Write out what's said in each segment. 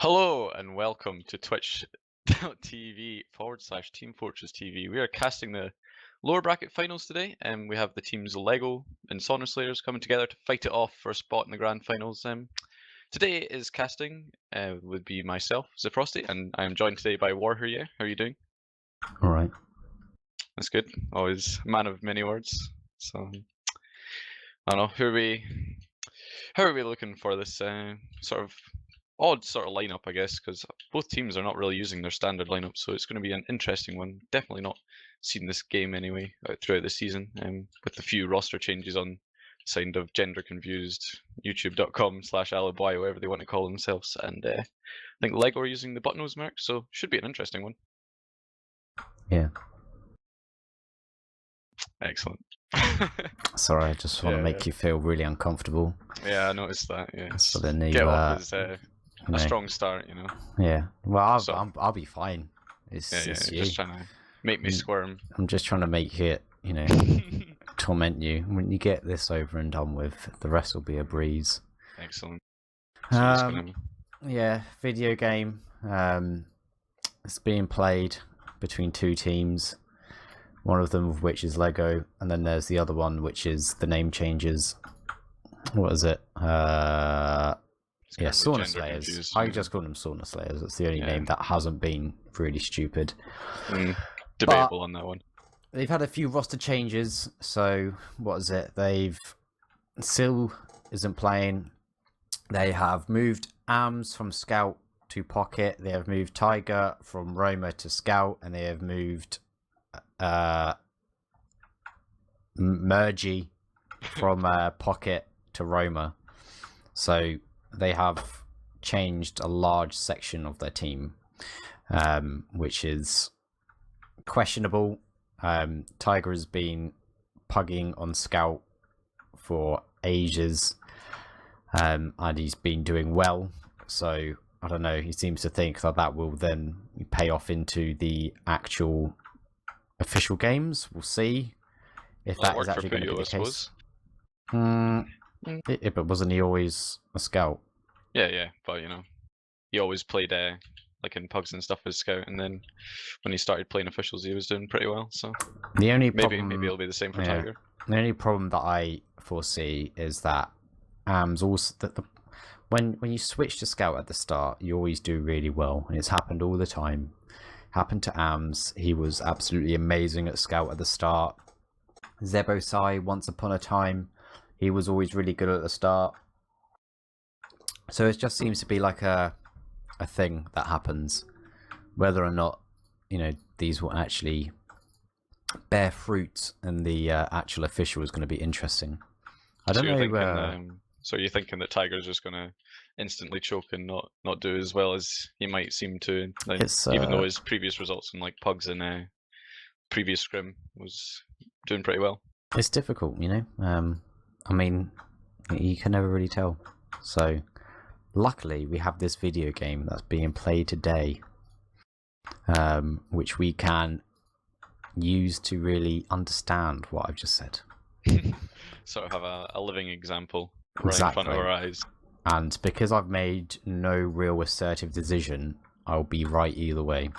Hello and welcome to twitch.tv/teamfortress.tv. We are casting the lower bracket finals today, and we have the teams Lego and Sauna Slayers coming together to fight it off for a spot in the grand finals. Today is casting would be myself, zeFrosty, and I am joined today by WARHURYEAH. How are you doing? All right. That's good. Always a man of many words. So I don't know. How are we looking for this sort of odd sort of lineup, I guess, because both teams are not really using their standard lineup, so it's going to be an interesting one. Definitely not seen this game anyway throughout the season, with a few roster changes on the side of gender confused youtube.com/alibi, whatever they want to call themselves, and I think Lego are using the buttonose mark, so should be an interesting one. Yeah. Excellent. Sorry, I just want to make you feel really uncomfortable. Yeah, I noticed that. Yeah. So then you get off is a know, strong start, you know. Yeah. Well, So- I'll be fine. It's you. Just trying to make me squirm. I'm just trying to make it, torment you. When you get this over and done with, the rest will be a breeze. Excellent. So just gonna... Yeah, video game. It's being played between two teams. One of them of which is Lego, and then there's the other one which is the name changes. What is it? Sauna Slayers. Confused, I just call them Sauna Slayers. It's the only name that hasn't been really stupid. Debatable on that one. They've had a few roster changes. So what is it? Sil isn't playing. They have moved Ams from Scout to Pocket. They have moved Tiger from Roma to Scout, and they have moved Mergy from Pocket to Roma. So they have changed a large section of their team, which is questionable. Tiger has been pugging on Scout for ages, and he's been doing well. So I don't know, he seems to think that will then pay off into the actual official games. We'll see if that is actually going to be the case. But wasn't he always a Scout? Yeah, but he always played like in pugs and stuff as Scout, and then when he started playing officials, he was doing pretty well. So the only maybe it'll be the same for Tiger. The only problem that I foresee is that also that when you switch to Scout at the start, you always do really well, and it's happened all the time. Happened to Ams. He was absolutely amazing at Scout at the start. zeBrosty, once upon a time, he was always really good at the start. So it just seems to be like a thing that happens. Whether or not these will actually bear fruit and the actual official is going to be interesting. I don't know. So you're thinking that Tiger's just going to instantly choke and not do as well as he might seem to, even though his previous results in like pugs and previous scrim was doing pretty well. It's difficult, I mean, you can never really tell. So luckily we have this video game that's being played today, which we can use to really understand what I've just said. Sort of have a living example right in front of our eyes. And because I've made no real assertive decision, I'll be right either way.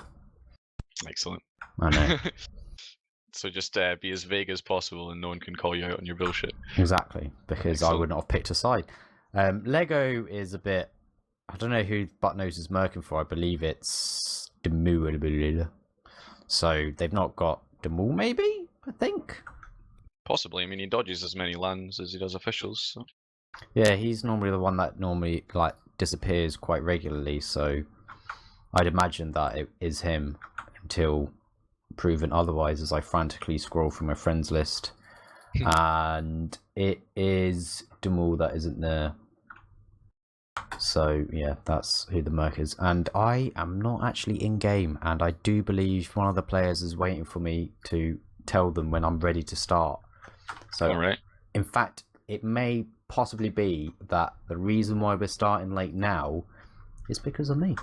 Excellent. I know. So just be as vague as possible and no one can call you out on your bullshit. Exactly, because I would not have picked a side. Lego is a bit... I don't know who Buttnose is murking for. I believe it's Demul. So they've not got Demul, maybe? I think? Possibly. I mean, he dodges as many lands as he does officials. So. Yeah, he's normally the one that disappears quite regularly, so I'd imagine that it is him until proven otherwise, as I frantically scroll through my friends list. And it is Demul that isn't there. So yeah, that's who the merc is. And I am not actually in game, and I do believe one of the players is waiting for me to tell them when I'm ready to start. So all right. In fact, it may possibly be that the reason why we're starting late now is because of me.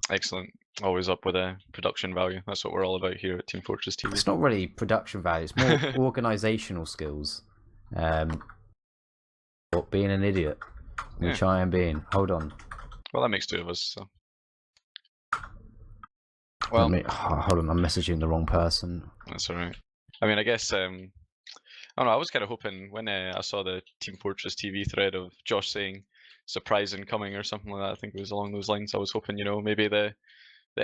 Excellent. Always up with a production value. That's what we're all about here at Team Fortress TV. It's not really production value, it's more organisational skills. Being an idiot, which I am being. Hold on. Well, that makes two of us, so Well, hold on, I'm messaging the wrong person. That's alright. I mean, I guess I don't know. I was kind of hoping when I saw the Team Fortress TV thread of Josh saying "surprise incoming" or something like that. I think it was along those lines. I was hoping, maybe the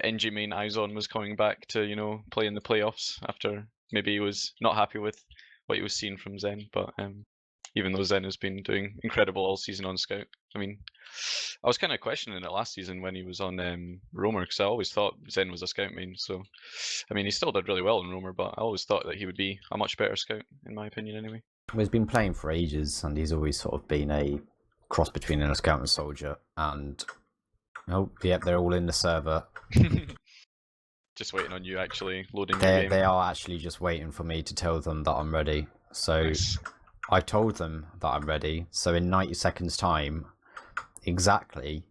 NG main Izon was coming back to play in the playoffs after maybe he was not happy with what he was seeing from Zen. But even though Zen has been doing incredible all season on Scout, I mean, I was kind of questioning it last season when he was on Roamer, because I always thought Zen was a Scout main. So, I mean, he still did really well in Roamer, but I always thought that he would be a much better Scout, in my opinion, anyway. Well, he's been playing for ages, and he's always sort of been a cross between a Scout and Soldier. And oh, yep, they're all in the server. Just waiting on you actually loading your game. They are actually just waiting for me to tell them that I'm ready. So nice. I told them that I'm ready. So in 90 seconds time, exactly,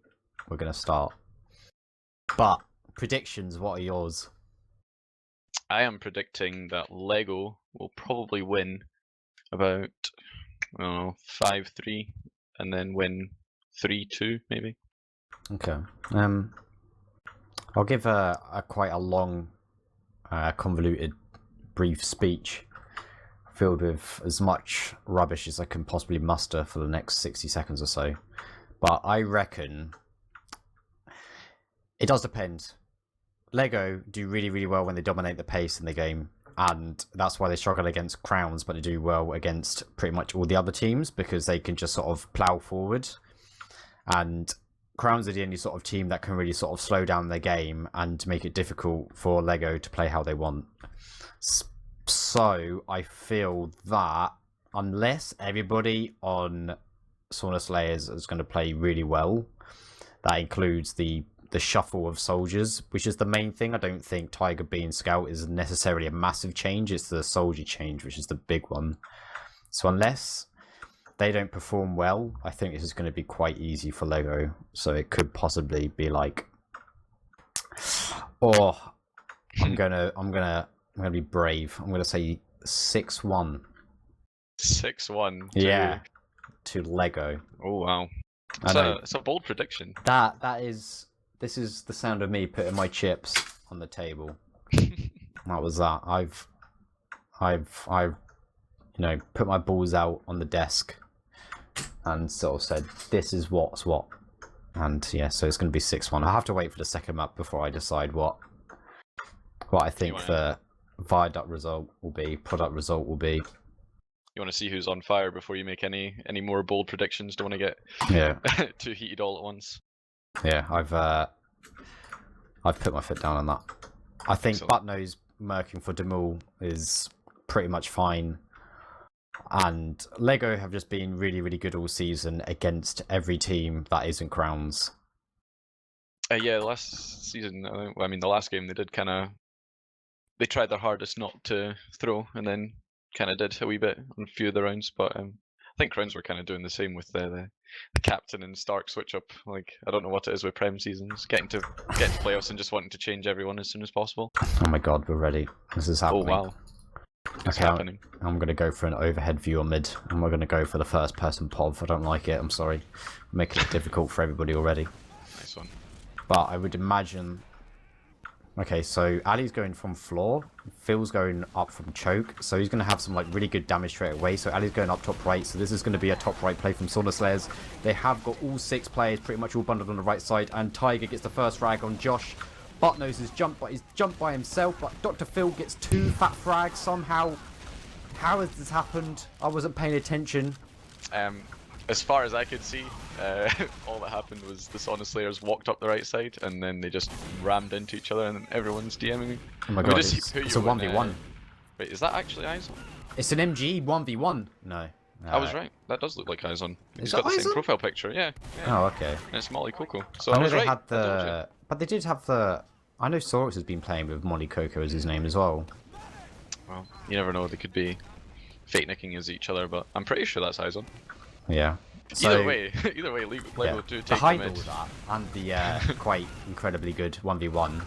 we're going to start. But predictions, what are yours? I am predicting that Lego will probably win about, I don't know, 5-3 and then win 3-2 maybe. Okay. I'll give a quite a long, convoluted, brief speech filled with as much rubbish as I can possibly muster for the next 60 seconds or so. But I reckon it does depend. Lego do really, really well when they dominate the pace in the game, and that's why they struggle against Crowns, but they do well against pretty much all the other teams because they can just sort of plow forward. And Crowns are the only sort of team that can really sort of slow down their game and make it difficult for Lego to play how they want. So I feel that unless everybody on Sauna Slayers is going to play really well, that includes the shuffle of soldiers, which is the main thing. I don't think Tiger being Scout is necessarily a massive change. It's the soldier change, which is the big one. So unless they don't perform well, I think this is going to be quite easy for Lego. So it could possibly be like, I'm gonna be brave. I'm gonna say 6-1. 6-1. Yeah, to Lego. Oh wow, it's a bold prediction. This is the sound of me putting my chips on the table. That was that. I've put my balls out on the desk and sort of said, this is what's what. And yeah, so it's going to be 6-1. I have to wait for the second map before I decide what I think the viaduct result will be, product result will be. You want to see who's on fire before you make any more bold predictions? Don't want to get too heated all at once. Yeah, I've put my foot down on that. I think Buttnose murking for Demul is pretty much fine. And Lego have just been really, really good all season against every team that isn't Crowns. Yeah, last season, I mean, the last game they did they tried their hardest not to throw, and then kind of did a wee bit on a few of the rounds. But I think Crowns were kind of doing the same with the captain and Stark switch up. Like, I don't know what it is with Prem seasons, getting to playoffs and just wanting to change everyone as soon as possible. Oh my god, we're ready. This is happening. Oh wow. It's happening. I'm going to go for an overhead view on mid, and we're going to go for the first person POV. I don't like it, I'm sorry. Making it difficult for everybody already. Nice one. But I would imagine... Okay, so Ali's going from floor, Phil's going up from choke, so he's going to have some like really good damage straight away. So Ali's going up top right, so this is going to be a top right play from Sauna Slayers. They have got all 6 players pretty much all bundled on the right side, and Tiger gets the first frag on Josh. Buttnose is jumped by himself, but Dr. Phil gets 2 fat frags somehow. How has this happened? I wasn't paying attention. As far as I could see, all that happened was the Sauna Slayers walked up the right side, and then they just rammed into each other, and then everyone's DMing me. Oh my god, it's a 1v1. Wait, is that actually Izon? It's an MG 1v1. No. I was right. That does look like Izon. He's got the same profile picture, yeah. Oh, okay. And it's Molly Coco. So I know was they right. had the... But they did have the... I know Saurus has been playing with Molly Coco as his name as well. Well, you never know. They could be fake nicking as each other, but I'm pretty sure that's Izon. Yeah. So, either way, Lego do take the high ball mid. that, and the quite incredibly good 1v1,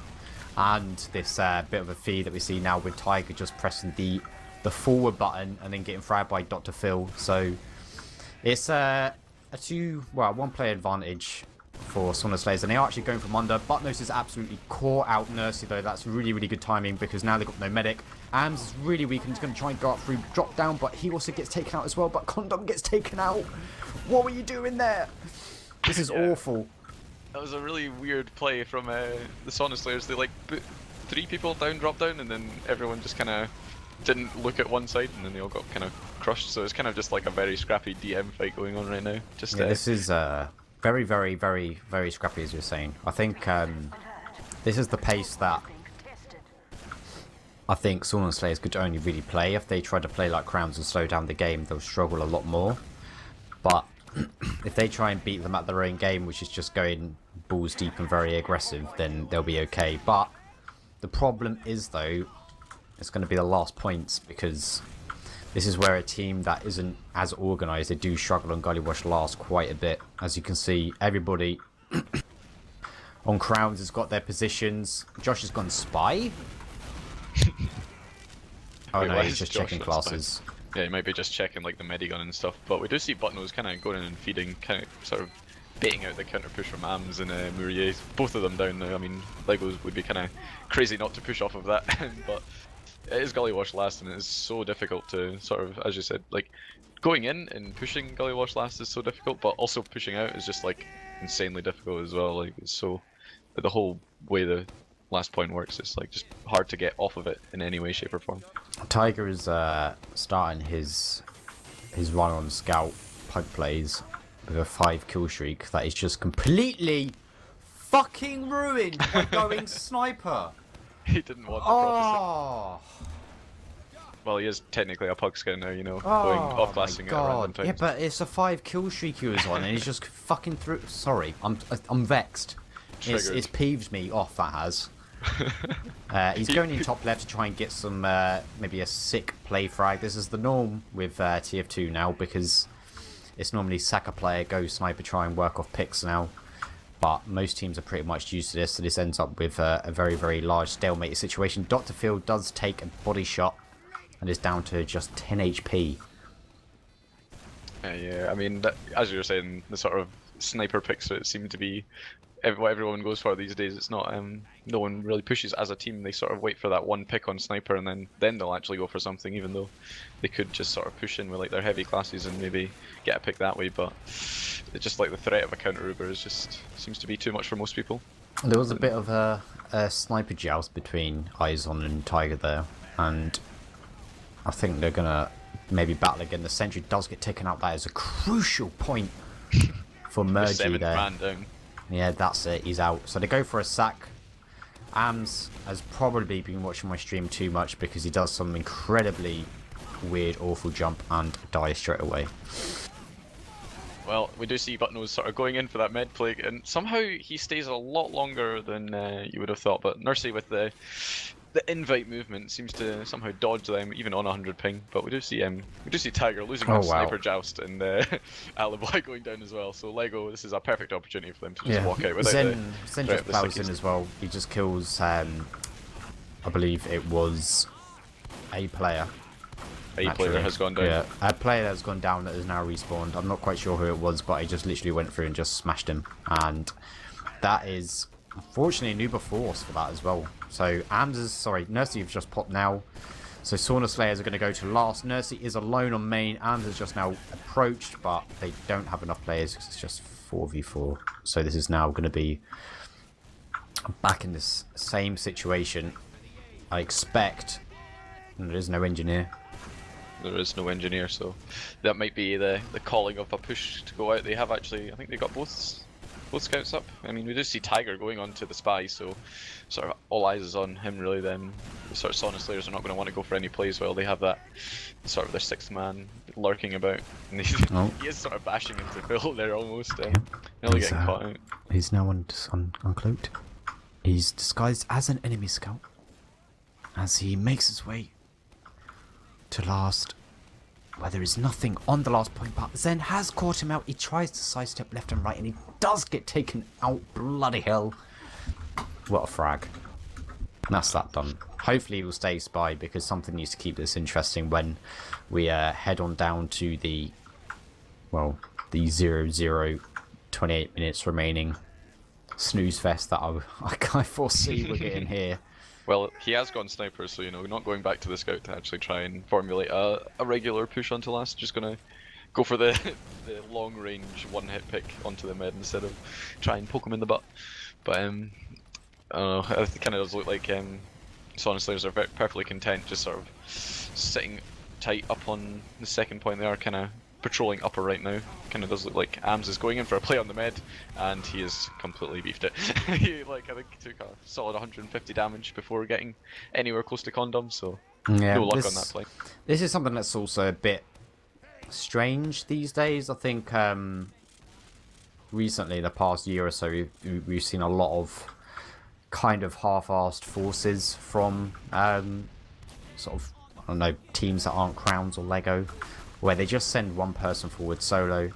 and this bit of a feed that we see now with Tiger just pressing the forward button and then getting fragged by Dr. Phil. So it's a 1 player advantage for Sauna Slayers, and they are actually going from under. Butnos is absolutely caught out Nursey, though. That's really, really good timing because now they've got no medic. Ams is really weak and he's going to try and go up through drop down, but he also gets taken out as well. But Condom gets taken out. What were you doing there? This is awful. That was a really weird play from the Sauna Slayers. They like put 3 people down, drop down, and then everyone just kind of didn't look at one side, and then they all got kind of crushed. So it's kind of just like a very scrappy DM fight going on right now. Just this is very, very, very, very scrappy, as you're saying. I think this is the pace that I think Sauna Slayers could only really play. If they try to play like Crowns and slow down the game, they'll struggle a lot more. But if they try and beat them at their own game, which is just going balls deep and very aggressive, then they'll be okay. But the problem is, though, it's going to be the last points, because this is where a team that isn't as organised, they do struggle on Gullywash last quite a bit. As you can see, everybody on Crowns has got their positions. Josh has gone Spy. Oh no, he's just checking classes. Yeah, he might be just checking like the medigun and stuff, but we do see Butnose kind of going in and feeding, kind of sort of baiting out the counter push from Ams and WARHURYEAH. Both of them down now. I mean, Legos would be kind of crazy not to push off of that, but it is Gullywash last, and it is so difficult to sort of, as you said, like going in and pushing Gullywash last is so difficult, but also pushing out is just like insanely difficult as well. Like it's so, the whole way the last point works, it's like just hard to get off of it in any way, shape or form. Tiger is starting his run on scout pug plays with a 5 kill streak that is just completely fucking ruined by going sniper. He didn't want the prophecy. Well, he is technically a pug scout now, you know, going off glassing at random times. Yeah, but it's a 5 kill streak he was on, and he's just fucking through. Sorry, I'm vexed. It's peeved me off, that has. He's going in top left to try and get some maybe a sick play frag. This is the norm with TF2 now, because it's normally sack a player, go sniper, try and work off picks now. But most teams are pretty much used to this, so this ends up with a very, very large stalemate situation. Dr. Field does take a body shot and is down to just 10 HP. Yeah, I mean, that, as you were saying, the sort of sniper picks that seem to be what everyone goes for these days. It's not, no one really pushes as a team. They sort of wait for that one pick on sniper, and then they'll actually go for something, even though they could just sort of push in with like their heavy classes and maybe get a pick that way. But it's just like the threat of a counter Uber is just seems to be too much for most people. There was a bit of a sniper joust between Izon and Tiger there, and I think they're gonna maybe battle again. The sentry does get taken out. That is a crucial point for Mergy there. Man down. Yeah, that's it. He's out. So they go for a sack. Ams has probably been watching my stream too much, because he does some incredibly weird, awful jump and dies straight away. Well, we do see Butnose sort of going in for that med plague, and somehow he stays a lot longer than you would have thought. But Nursey with the invite movement seems to somehow dodge them, even on 100 ping. But we do see Tiger losing that sniper joust, and Alibi going down as well. So Lego, this is a perfect opportunity for them to just walk out without Zen just plows in as well. He just kills, I believe it was a player. A player has gone down. Yeah, a player that's gone down that has now respawned. I'm not quite sure who it was, but he just literally went through and just smashed him. And that is unfortunately an Uber force for that as well. So Nursey have just popped now. So Sauna Slayers are going to go to last. Nursey is alone on main. Ams has just now approached, but they don't have enough players because it's just 4v4. So this is now going to be back in this same situation. I expect. And there is no engineer. There is no engineer, so that might be the calling of a push to go out. They have actually, I think they got both scouts up. I mean, we do see Tiger going on to the spy, so sort of all eyes is on him really. Then the sort of Sauna Slayers are not going to want to go for any plays while they have that sort of their 6th man lurking about. And he is sort of bashing into Phil there almost. Nearly getting caught out. He's now uncloaked. He's disguised as an enemy scout as he makes his way to last, where there is nothing on the last point, but Zen has caught him out. He tries to sidestep left and right, and he does get taken out. Bloody hell. What a frag. That's that done. Hopefully he will stay spy, because something needs to keep this interesting when we head on down to the 0-0, 28 minutes remaining. snooze fest that I foresee we're getting here. Well, he has gone sniper, so you know, not going back to the scout to actually try and formulate a regular push onto last. Just gonna go for the the long range one hit pick onto the mid instead of try and poke him in the butt. But I don't know. It kind of does look like Sauna Slayers are perfectly content, just sort of sitting tight up on the second point. They are kind of patrolling upper right now. Kind of does look like Ams is going in for a play on the mid, and he has completely beefed it. He I think took a solid 150 damage before getting anywhere close to condom. So yeah, no luck on that play. This is something that's also a bit strange these days. I think recently, the past year or so, we've seen a lot of kind of half-assed forces from sort of, I don't know, teams that aren't Crowns or Lego, where they just send one person forward solo,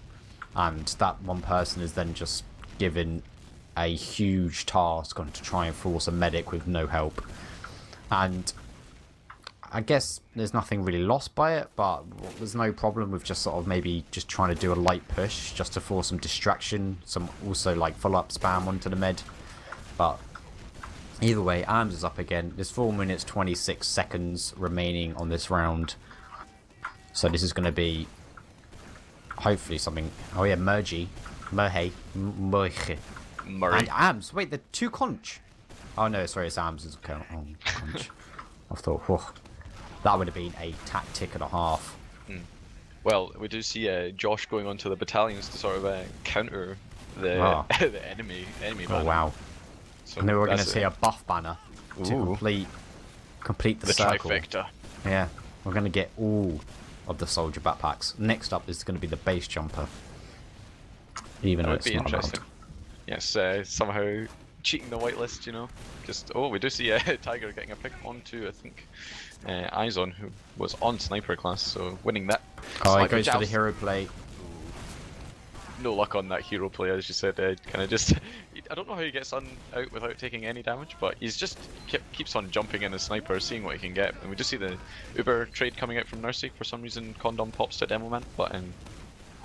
and that one person is then just given a huge task on to try and force a medic with no help. And I guess there's nothing really lost by it, but there's no problem with just sort of maybe just trying to do a light push just to force some distraction, some also like follow-up spam onto the mid. But either way, Arms is up again. There's 4 minutes 26 seconds remaining on this round, so this is going to be hopefully something. Oh yeah, Murhey, and Ams. Wait, the two conch. Oh no, sorry, it's Ams as a conch. I thought, whoa, that would have been a tactic and a half. Well, we do see Josh going onto the battalions to sort of counter the the enemy banner. Oh wow! So and then we're going to see a buff banner to complete the circle. Trifecta. Yeah, we're going to get all of the soldier backpacks. Next up is going to be the base jumper. Even though it's not allowed. Yes, somehow cheating the whitelist, you know. Just we do see Tiger getting a pick onto, I think, Izon, who was on sniper class, so winning that. Oh, he goes for the hero play. No luck on that hero play, as you said. Kind of just, I don't know how he gets out without taking any damage, but he's just keeps on jumping in as sniper, seeing what he can get. And we just see the Uber trade coming out from Nursey. For some reason, Condom pops to Demo Man, but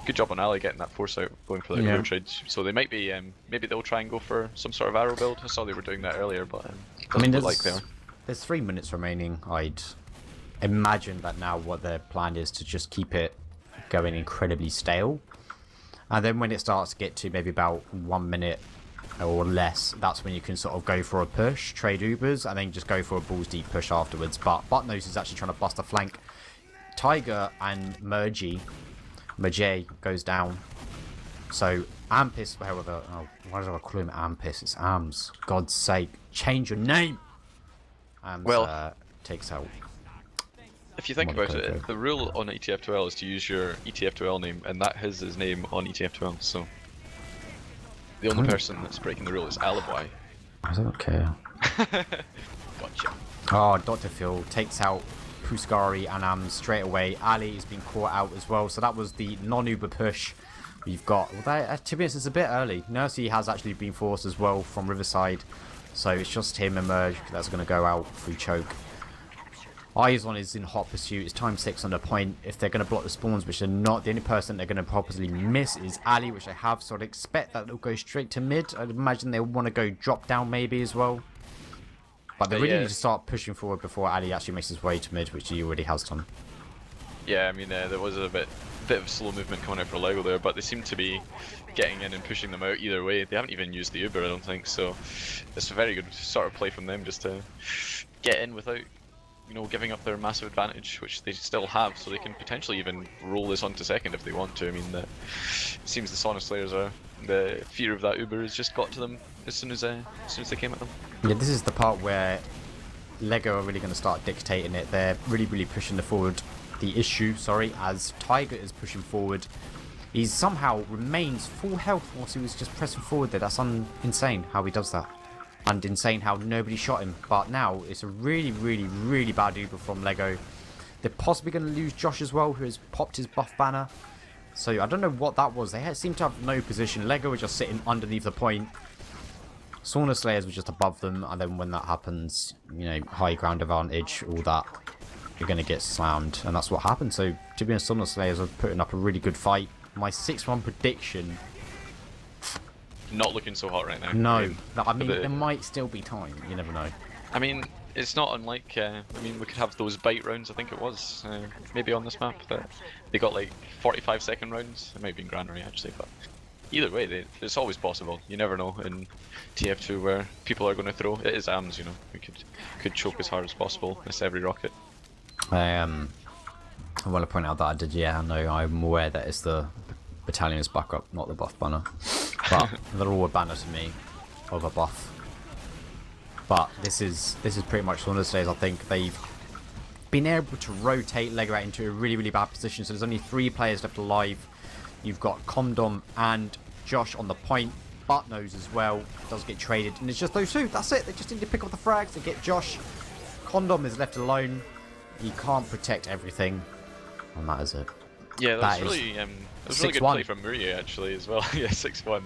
good job on Ali getting that force out, going for the Uber trade. So they might be, maybe they'll try and go for some sort of arrow build. I saw they were doing that earlier, but I mean, there's 3 minutes remaining. I'd imagine that now what their plan is to just keep it going incredibly stale. And then when it starts to get to maybe about 1 minute or less, that's when you can sort of go for a push, trade Ubers, and then just go for a balls deep push afterwards. But Buttnose is actually trying to bust a flank. Tiger and Murhey goes down. So Ampis, however, why do I call him Ampis? It's Ams. God's sake, change your name. Ams takes out. If you think about it, the rule on ETF2L is to use your ETF2L name, and that is his name on ETF2L, so the only person that's breaking the rule is Alibi. I don't care. Gotcha. Oh, Dr. Phil takes out Puskari and Ams straight away. Ali has been caught out as well, so that was the non-Uber push. We've got, to be honest, it's a bit early. Nursey has actually been forced as well from Riverside, so it's just him and Merge that's going to go out through choke. Izon is in hot pursuit. It's time 6 on the point. If they're going to block the spawns, which they're not, the only person they're going to probably miss is Ali, which they have. So I'd expect that they'll go straight to mid. I'd imagine they'll want to go drop down maybe as well. But they really need to start pushing forward before Ali actually makes his way to mid, which he already has done. Yeah, I mean, there was a bit of slow movement coming out for Lego there, but they seem to be getting in and pushing them out either way. They haven't even used the Uber, I don't think. So it's a very good sort of play from them just to get in without, you know, giving up their massive advantage, which they still have, so they can potentially even roll this onto second if they want to. I mean, it seems the Sauna Slayers are, the fear of that Uber has just got to them as soon as they came at them. Yeah, this is the part where Lego are really going to start dictating it. They're really pushing the issue, as Tiger is pushing forward. He somehow remains full health whilst he was just pressing forward there. That's insane how he does that. And insane how nobody shot him. But now it's a really bad Uber from Lego. They're possibly going to lose Josh as well, who has popped his buff banner. So I don't know what that was. They seem to have no position. Lego were just sitting underneath the point. Sauna Slayers were just above them. And then when that happens, you know, high ground advantage, all that, you're going to get slammed. And that's what happened. So to be honest, Sauna Slayers are putting up a really good fight. My 6-1 prediction not looking so hot right now. No, I mean, there might still be time. You never know. I mean, it's not unlike, I mean, we could have those bite rounds, I think it was, maybe on this map, that they got like 45-second rounds. It might be in Granary actually, but either way, it's always possible. You never know in TF2 where people are going to throw. It is AMS, you know. We could choke as hard as possible, miss every rocket. I want to point out that I did, yeah, no, I'm aware that it's the battalion's backup, not the buff banner. But they're all a banner to me of a buff. But this is pretty much one of the days. I think they've been able to rotate Lego out into a really, really bad position. So there's only 3 players left alive. You've got Condom and Josh on the point. Buttnose as well does get traded, and it's just those two. That's it. They just need to pick up the frags to get Josh. Condom is left alone. He can't protect everything, and that is it. Yeah, that was really good play from WARHURYEAH actually as well. Yeah, 6-1.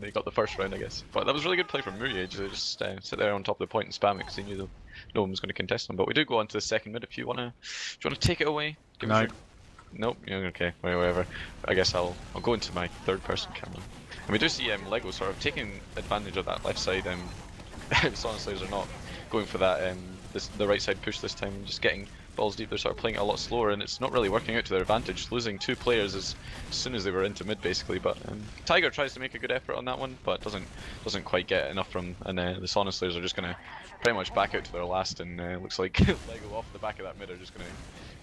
They got the first round, I guess. But that was really good play from WARHURYEAH. Just sit there on top of the point and spam it because they knew no one was going to contest them. But we do go on to the second mid. If you wanna, do you wanna take it away? No. Nope. Yeah, okay. Whatever. I guess I'll go into my third-person camera. And we do see Lego sort of taking advantage of that left side. Sauna Slayers are not going for that the right side push this time, just getting balls deep. They're sort of playing it a lot slower, and it's not really working out to their advantage, losing 2 players as soon as they were into mid basically. But Tiger tries to make a good effort on that one, but doesn't quite get enough from, and the Sauna Slayers are just going to pretty much back out to their last, and looks like Lego off the back of that mid are just going to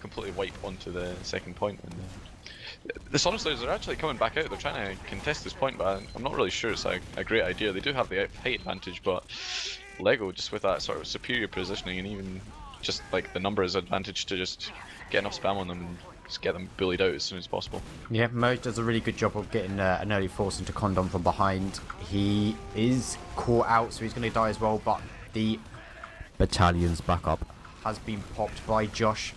completely wipe onto the second point. And the Sauna Slayers are actually coming back out. They're trying to contest this point, but I'm not really sure it's a great idea. They do have the height advantage, but Lego, just with that sort of superior positioning, and even just like the numbers advantage, to just get enough spam on them and just get them bullied out as soon as possible. Yeah, Mo does a really good job of getting an early force into Condom from behind. He is caught out, so he's going to die as well, but the battalion's backup has been popped by Josh.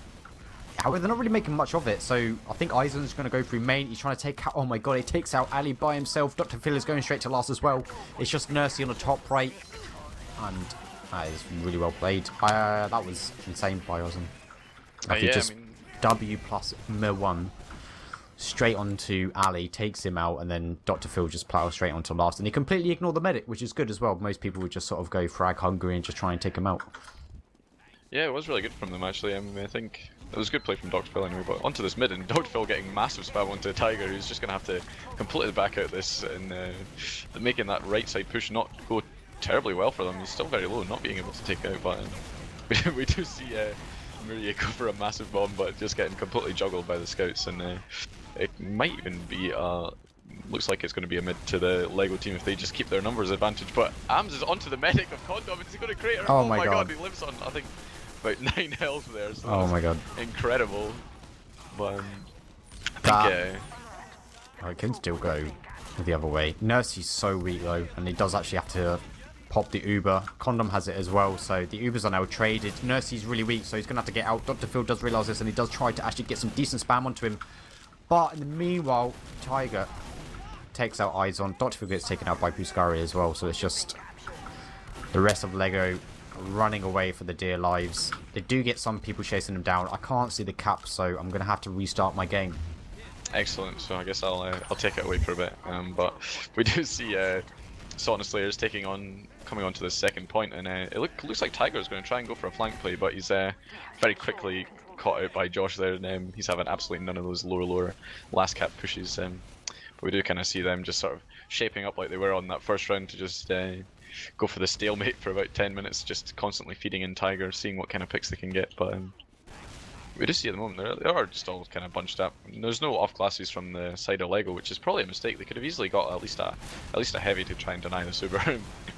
However, they're not really making much of it, so I think Eisen's going to go through main. He's trying to take out... Oh my god, he takes out Ali by himself. Dr. Phil is going straight to last as well. It's just Nursey on the top right. And that is really well played. That was insane by Eisen. W plus M1 straight onto Ali, takes him out, and then Dr. Phil just plows straight onto last. And he completely ignored the medic, which is good as well. Most people would just sort of go frag hungry and just try and take him out. Yeah, it was really good from them actually. I mean, I think it was good play from Dr. Phil anyway, but onto this mid, and Dr. Phil getting massive spam onto Tiger, who's just going to have to completely back out this, and making that right side push not go terribly well for them. He's still very low, not being able to take out, but we do see WARHURYEAH go for a massive bomb, but just getting completely juggled by the scouts, and it might even be looks like it's going to be a mid to the Lego team if they just keep their numbers advantage. But AMS is onto the medic of Condom, and he's going to create her. Oh my god, he lives on, I think, about 9 health there, so oh my god, incredible. But I think it can still go the other way. Nursey's so weak though, and he does actually have to pop the Uber. Condom has it as well, so the Ubers are now traded. Nursey's really weak, so he's going to have to get out. Dr. Phil does realise this, and he does try to actually get some decent spam onto him. But in the meanwhile, Tiger takes out Eisen. Dr. Phil gets taken out by Puskari as well, so it's just the rest of Lego running away for the dear lives. They do get some people chasing them down. I can't see the cap, so I'm going to have to restart my game. Excellent, so I guess I'll take it away for a bit. But we do see Sauna Slayers coming on to the second point, and it looks like Tiger is going to try and go for a flank play, but he's very quickly caught out by Josh there, and he's having absolutely none of those lower last cap pushes. But we do kind of see them just sort of shaping up like they were on that first round to just go for the stalemate for about 10 minutes, just constantly feeding in Tiger, seeing what kind of picks they can get. But we do see at the moment they are just all kind of bunched up. There's no off classes from the side of Lego, which is probably a mistake. They could have easily got at least a heavy to try and deny the super.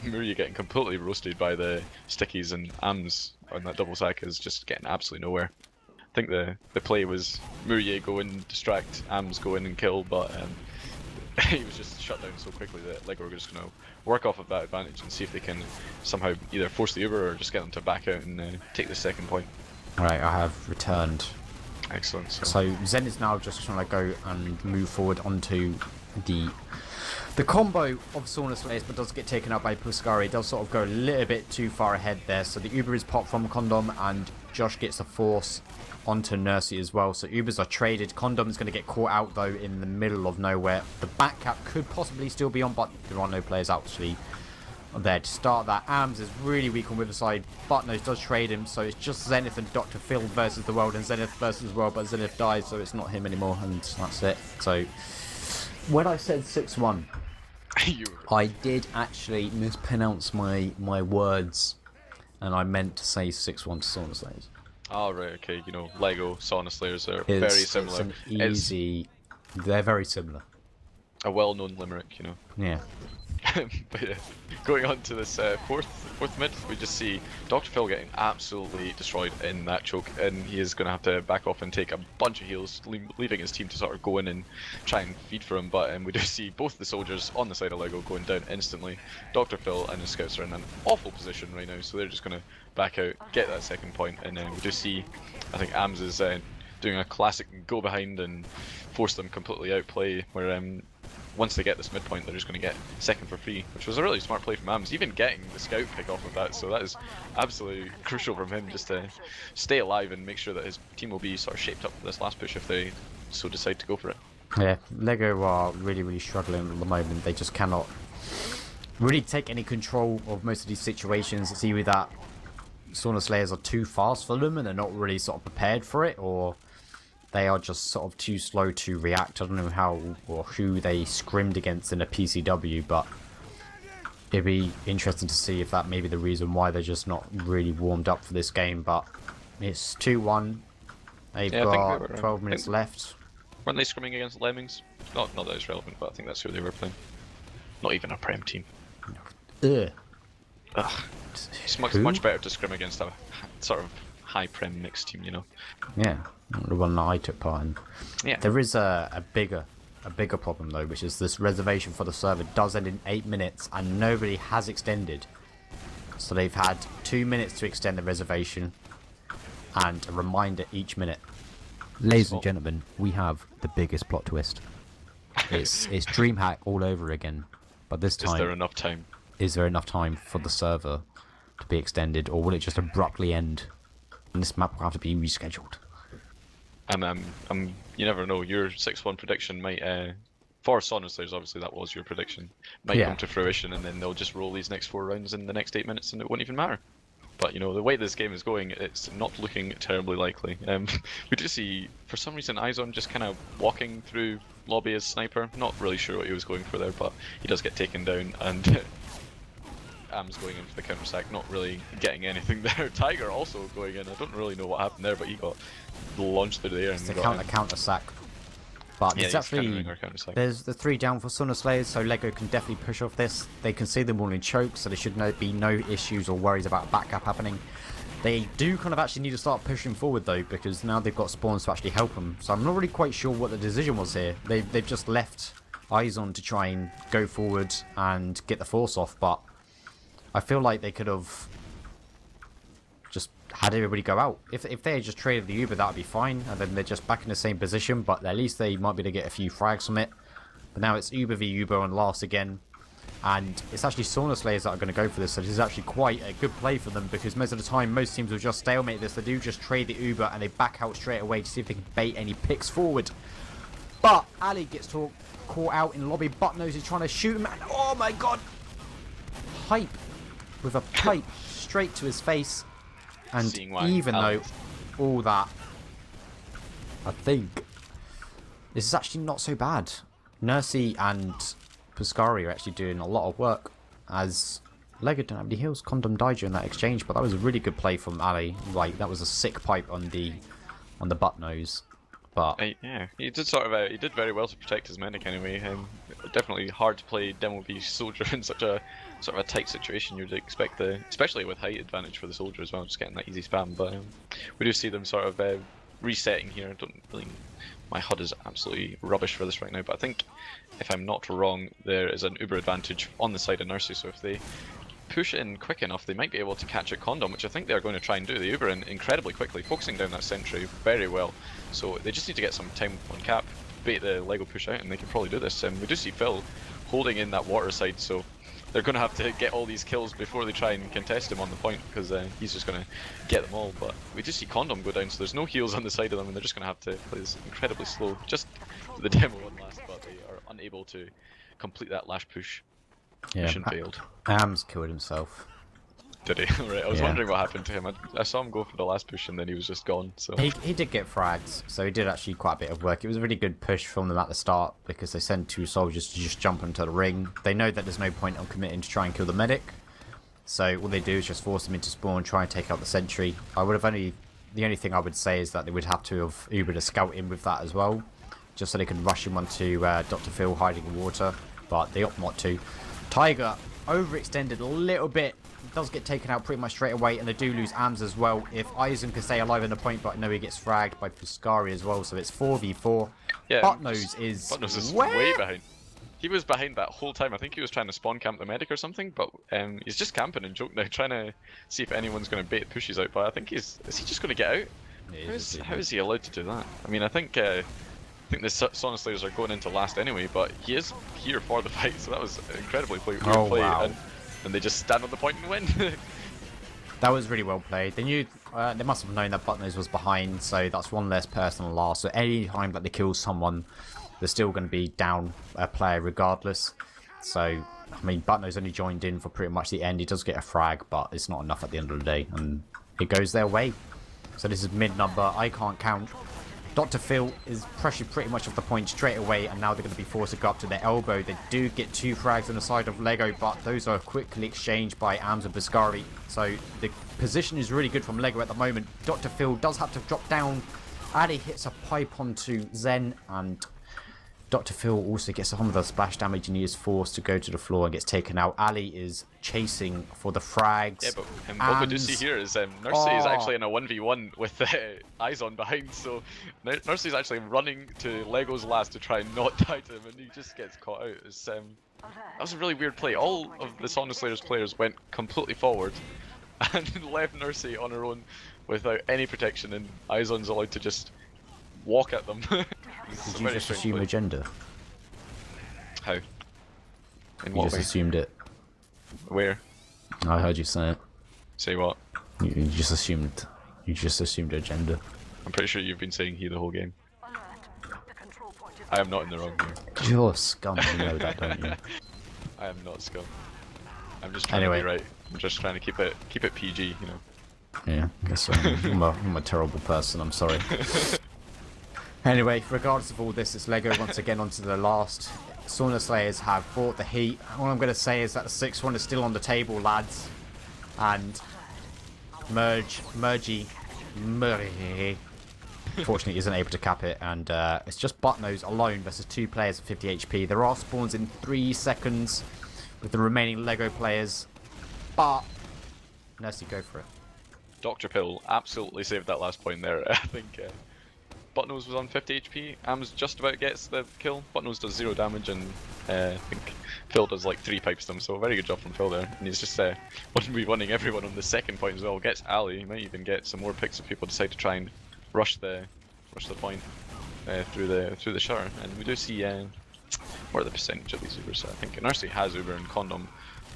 WARHURYEAH getting completely roasted by the stickies, and AMS on that double sack is just getting absolutely nowhere. I think the play was WARHURYEAH go in, distract, AMS go in and kill, but he was just shut down so quickly that Lego were just going to work off of that advantage and see if they can somehow either force the Uber or just get them to back out and take the second point. Alright, I have returned. Excellent. So Zen is now just trying to go and move forward onto the combo of Sauna Slayers, but does get taken out by Puskari. Does sort of go a little bit too far ahead there. So the Uber is popped from Condom, and Josh gets the force onto Nursey as well. So Ubers are traded. Condom's going to get caught out, though, in the middle of nowhere. The back cap could possibly still be on, but there are no players actually there to start that. Ams is really weak on Riverside. Buttnose does trade him, so it's just Zenith and Dr. Phil versus the world, and Zenith versus the world, but Zenith dies, so it's not him anymore, and that's it. So when I said 6-1, I did actually mispronounce my words, and I meant to say 6-1 to Sauna Slayers. Oh, right, okay. You know, Lego, Sauna Slayers are very similar. It's they're very similar. A well-known limerick, you know. Yeah. But yeah, going on to this fourth mid, we just see Dr. Phil getting absolutely destroyed in that choke, and he is going to have to back off and take a bunch of heals, leaving his team to sort of go in and try and feed for him. But we do see both the soldiers on the side of Lego going down instantly. Dr. Phil and his scouts are in an awful position right now, so they're just going to back out, get that second point, and we do see, I think Ams is doing a classic go behind and force them completely outplay, where once they get this midpoint, they're just going to get second for free, which was a really smart play from Ams, even getting the scout pick off of that. So that is absolutely crucial from him, just to stay alive and make sure that his team will be sort of shaped up for this last push if they so decide to go for it. Yeah, Lego are really struggling at the moment. They just cannot really take any control of most of these situations. It's either that Sauna Slayers are too fast for them and they're not really sort of prepared for it, or they are just sort of too slow to react. I don't know how or who they scrimmed against in a PCW, but it'd be interesting to see if that may be the reason why they're just not really warmed up for this game. But it's 2-1. They've got 12 minutes left. Weren't they scrimming against Lemmings? Not that it's relevant, but I think that's who they were playing. Not even a Prem team. Ugh. It's much better to scrim against a sort of high Prem mixed team, you know. Yeah, the one that I took part in. Yeah. There is a bigger problem though, which is this reservation for the server does end in 8 minutes and nobody has extended. So they've had 2 minutes to extend the reservation and a reminder each minute. Ladies and gentlemen, we have the biggest plot twist. It's DreamHack all over again, but this time, is there enough time for the server to be extended, or will it just abruptly end and this map will have to be rescheduled? You never know. Your 6-1 prediction might, for Sauna Slayers, obviously that was your prediction, might come to fruition, and then they'll just roll these next 4 rounds in the next 8 minutes, and it won't even matter. But you know, the way this game is going, it's not looking terribly likely. We do see, for some reason, Izon just kind of walking through lobby as sniper. Not really sure what he was going for there, but he does get taken down, and Am's going in for the counter sack, not really getting anything there. Tiger also going in. I don't really know what happened there, but he got launched through the air. It's a counter sack. But yeah, there's the 3 down for Sauna Slayers, so Lego can definitely push off this. They can see them all in choke, so there should be no issues or worries about back up happening. They do kind of actually need to start pushing forward though, because now they've got spawns to actually help them. So I'm not really quite sure what the decision was here. They've just left Izon to try and go forward and get the force off, but I feel like they could have just had everybody go out. If they had just traded the Uber, that would be fine, and then they're just back in the same position, but at least they might be able to get a few frags from it. But now it's Uber v Uber on last again, and it's actually Sauna Slayers that are going to go for this, so this is actually quite a good play for them, because most of the time, most teams will just stalemate this. They do just trade the Uber, and they back out straight away to see if they can bait any picks forward. But Ali gets caught out in lobby. Buttnose is trying to shoot him, and oh my god! Hype with a pipe straight to his face. And even though all that, I think this is actually not so bad. Nursey and Piscari are actually doing a lot of work, as Lego don't have any heals. Condom died during that exchange, but that was a really good play from Ali. Like, that was a sick pipe on the butt nose. But yeah, he did he did very well to protect his medic anyway. Definitely hard to play Demo v Soldier in such a sort of a tight situation. You'd expect especially with height advantage for the Soldier as well, just getting that easy spam. But we do see them sort of resetting here. My HUD is absolutely rubbish for this right now, but I think if I'm not wrong, there is an Uber advantage on the side of Nursey. So if they push in quick enough, they might be able to catch a Condom, which I think they're going to try and do. The Uber in incredibly quickly, focusing down that sentry very well. So they just need to get some time on cap, bait the Lego push out, and they can probably do this. We do see Phil holding in that water side, so they're going to have to get all these kills before they try and contest him on the point, because he's just going to get them all. But we just see Condom go down, so there's no heals on the side of them, and they're just going to have to play this incredibly slow. Just the demo one last, but they are unable to complete that last push. Yeah, Mission failed. Ams killed himself. Did he? Right, I was wondering what happened to him. I saw him go for the last push and then he was just gone. So he did get frags, so he did actually quite a bit of work. It was a really good push from them at the start because they sent 2 soldiers to just jump into the ring. They know that there's no point on committing to try and kill the medic, so all they do is just force them into spawn, try and take out the sentry. The only thing I would say is that they would have to have Ubered a scout in with that as well, just so they could rush him onto Dr. Phil hiding in water, but they opt not to. Tiger overextended a little bit, does get taken out pretty much straight away, and they do lose Ams as well. If Eisen can stay alive in the point, but no, he gets fragged by Fuscari as well, so it's 4v4. Yeah, Buttnose is way behind. He was behind that whole time. I think he was trying to spawn camp the medic or something, but he's just camping and joke now, trying to see if anyone's going to bait pushes out. But I think is he just going to get out? How is he allowed to do that? I mean, I think the Sauna Slayers are going into last anyway, but he is here for the fight, so that was incredibly weird play. Wow. And they just stand on the point and win. That was really well played. They knew, they must have known that Buttnose was behind, so that's one less person on last. So any time that they kill someone, they're still going to be down a player regardless. So, I mean, Buttnose only joined in for pretty much the end. He does get a frag, but it's not enough at the end of the day, and it goes their way. So this is mid-number. I can't count. Dr. Phil is pressured pretty much off the point straight away, and now they're going to be forced to go up to their elbow. They do get 2 frags on the side of Lego, but those are quickly exchanged by Ams and Biscari. So the position is really good from Lego at the moment. Dr. Phil does have to drop down. Ali hits a pipe onto Zen, and Dr. Phil also gets some of the splash damage, and he is forced to go to the floor and gets taken out. Ali is chasing for the frags. Yeah, but what we do see here is Nursey is actually in a 1v1 with eyes on behind, so Nursey's actually running to Lego's last to try and not die to him, and he just gets caught out. That was a really weird play. All of the Sauna Slayers players went completely forward and left Nursey on her own without any protection, and Izon's allowed to just walk at them. Did you just assume a gender? How? In You what just way? assumed it. Where? I heard you say it. Say what? You just assumed. You just assumed a gender. I'm pretty sure you've been saying he the whole game. I am not in the wrong here. You're scum. You know that, don't you? I am not scum. I'm just trying to be right. I'm just trying to keep it PG, you know. Yeah, I guess so. I'm a terrible person. I'm sorry. Anyway, regardless of all this, it's Lego once again onto the last. Sauna Slayers have bought the heat. All I'm going to say is that the 6-1 is still on the table, lads. And Mergy, fortunately isn't able to cap it. And it's just Buttnose alone versus 2 players at 50 HP. There are spawns in 3 seconds with the remaining Lego players. But, Nursey, go for it. Dr. Pill absolutely saved that last point there. I think Buttnose was on 50 HP. Ams just about gets the kill. Buttnose does 0 damage, and I think Phil does like 3 pipes them. So very good job from Phil there. And he's just running everyone on the second point as well. Gets Ali. He might even get some more picks if people decide to try and rush the point through the shutter. And we do see what are the percentage of these Ubers? So I think Nursey has Uber, and Condom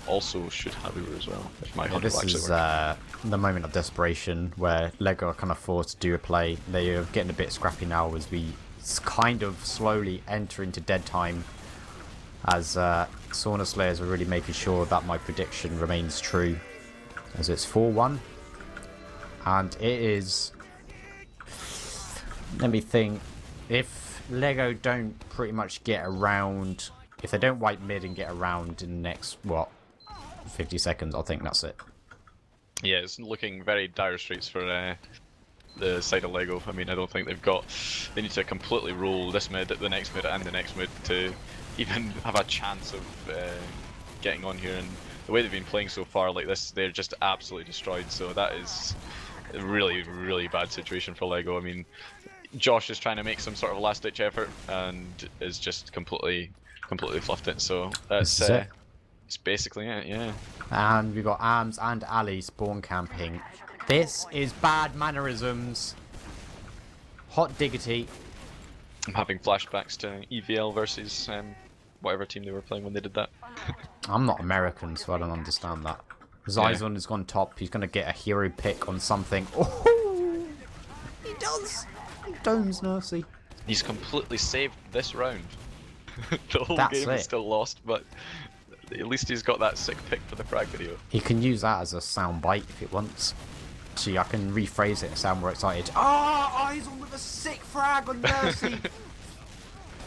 also should have Uber as well. If my hunter This actually is works. the moment of desperation where Lego are kind of forced to do a play. They are getting a bit scrappy now as we kind of slowly enter into dead time, as Sauna Slayers are really making sure that my prediction remains true, as it's 4-1, and it is, let me think, if Lego don't pretty much get around, if they don't wipe mid and get around in the next, 50 seconds, I think that's it. Yeah, it's looking very dire straits for the side of Lego. I mean, I don't think they need to completely roll this mid, the next mid, and the next mid to even have a chance of getting on here. And the way they've been playing so far, like this, they're just absolutely destroyed. So that is a really, really bad situation for Lego. I mean, Josh is trying to make some sort of last-ditch effort and is just completely fluffed it. So that's it's basically it, yeah. And we've got Ams and Ali spawn camping. This is bad mannerisms. Hot diggity. I'm having flashbacks to EVL versus whatever team they were playing when they did that. I'm not American, so I don't understand that. Zyzon has gone top. He's going to get a hero pick on something. Oh, he does. Domes Nursey. He's completely saved this round. The whole That's game is still lost, but at least he's got that sick pick for the frag video. He can use that as a sound bite if it wants. See, I can rephrase it and sound more excited. Ah, Izon with a sick frag on Nursey.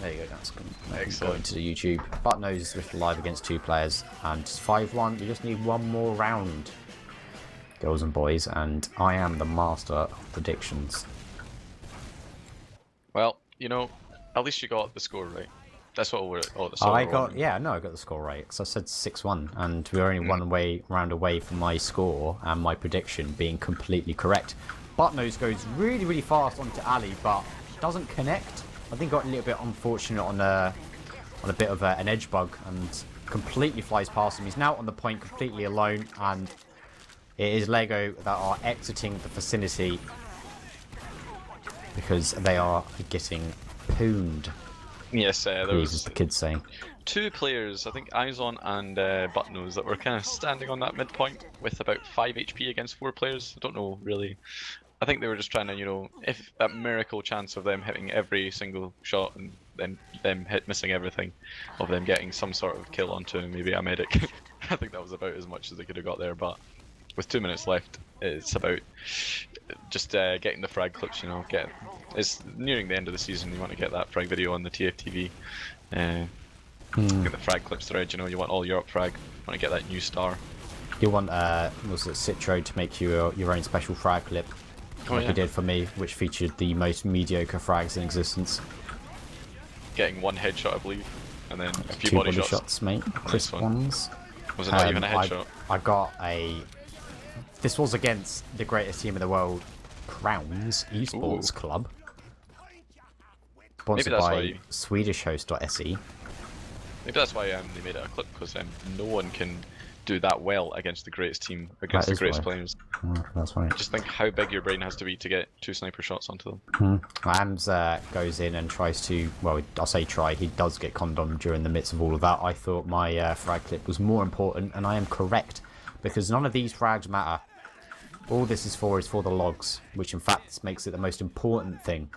There you go, that's going to the YouTube. But knows with live against 2 players, and it's 5-1. You just need one more round, girls and boys, and I am the master of predictions. Well, you know, at least you got the score right. That's what we're. Oh, that's I got the score right because I said 6-1, and we were only one round away from my score and my prediction being completely correct. Buttnose goes really, really fast onto Ali, but doesn't connect. I think got a little bit unfortunate on a bit of an edge bug and completely flies past him. He's now on the point completely alone, and it is Lego that are exiting the vicinity because they are getting pooned. Yes, there was the kids saying. 2 players, I think Izon and Buttnose, that were kind of standing on that midpoint with about 5 HP against 4 players. I don't know really. I think they were just trying to, you know, if that miracle chance of them hitting every single shot and then them missing everything, of them getting some sort of kill onto maybe a medic. I think that was about as much as they could have got there, but with 2 minutes left, it's about just getting the frag clips, you know. It's nearing the end of the season, you want to get that frag video on the TFTV. Get the frag clips thread, you know, you want all Europe frag, you want to get that new star. You want, was it Citro to make you your own special frag clip? Like he did for me, which featured the most mediocre frags in existence. Getting 1 headshot, I believe, and then a few 2 body shots. Mate. Crisp ones. Was it not even a headshot? I got a... This was against the greatest team in the world, Crowns Esports Club. Sponsored by SwedishHost.se. Maybe that's why they made it a clip, because no one can do that well against the greatest team, against the greatest players. That's right. Just think how big your brain has to be to get 2 sniper shots onto them. Lambs goes in and tries to, well, I'll say try, he does get condom during the midst of all of that. I thought my frag clip was more important, and I am correct, because none of these frags matter. All this is for the logs, which in fact makes it the most important thing.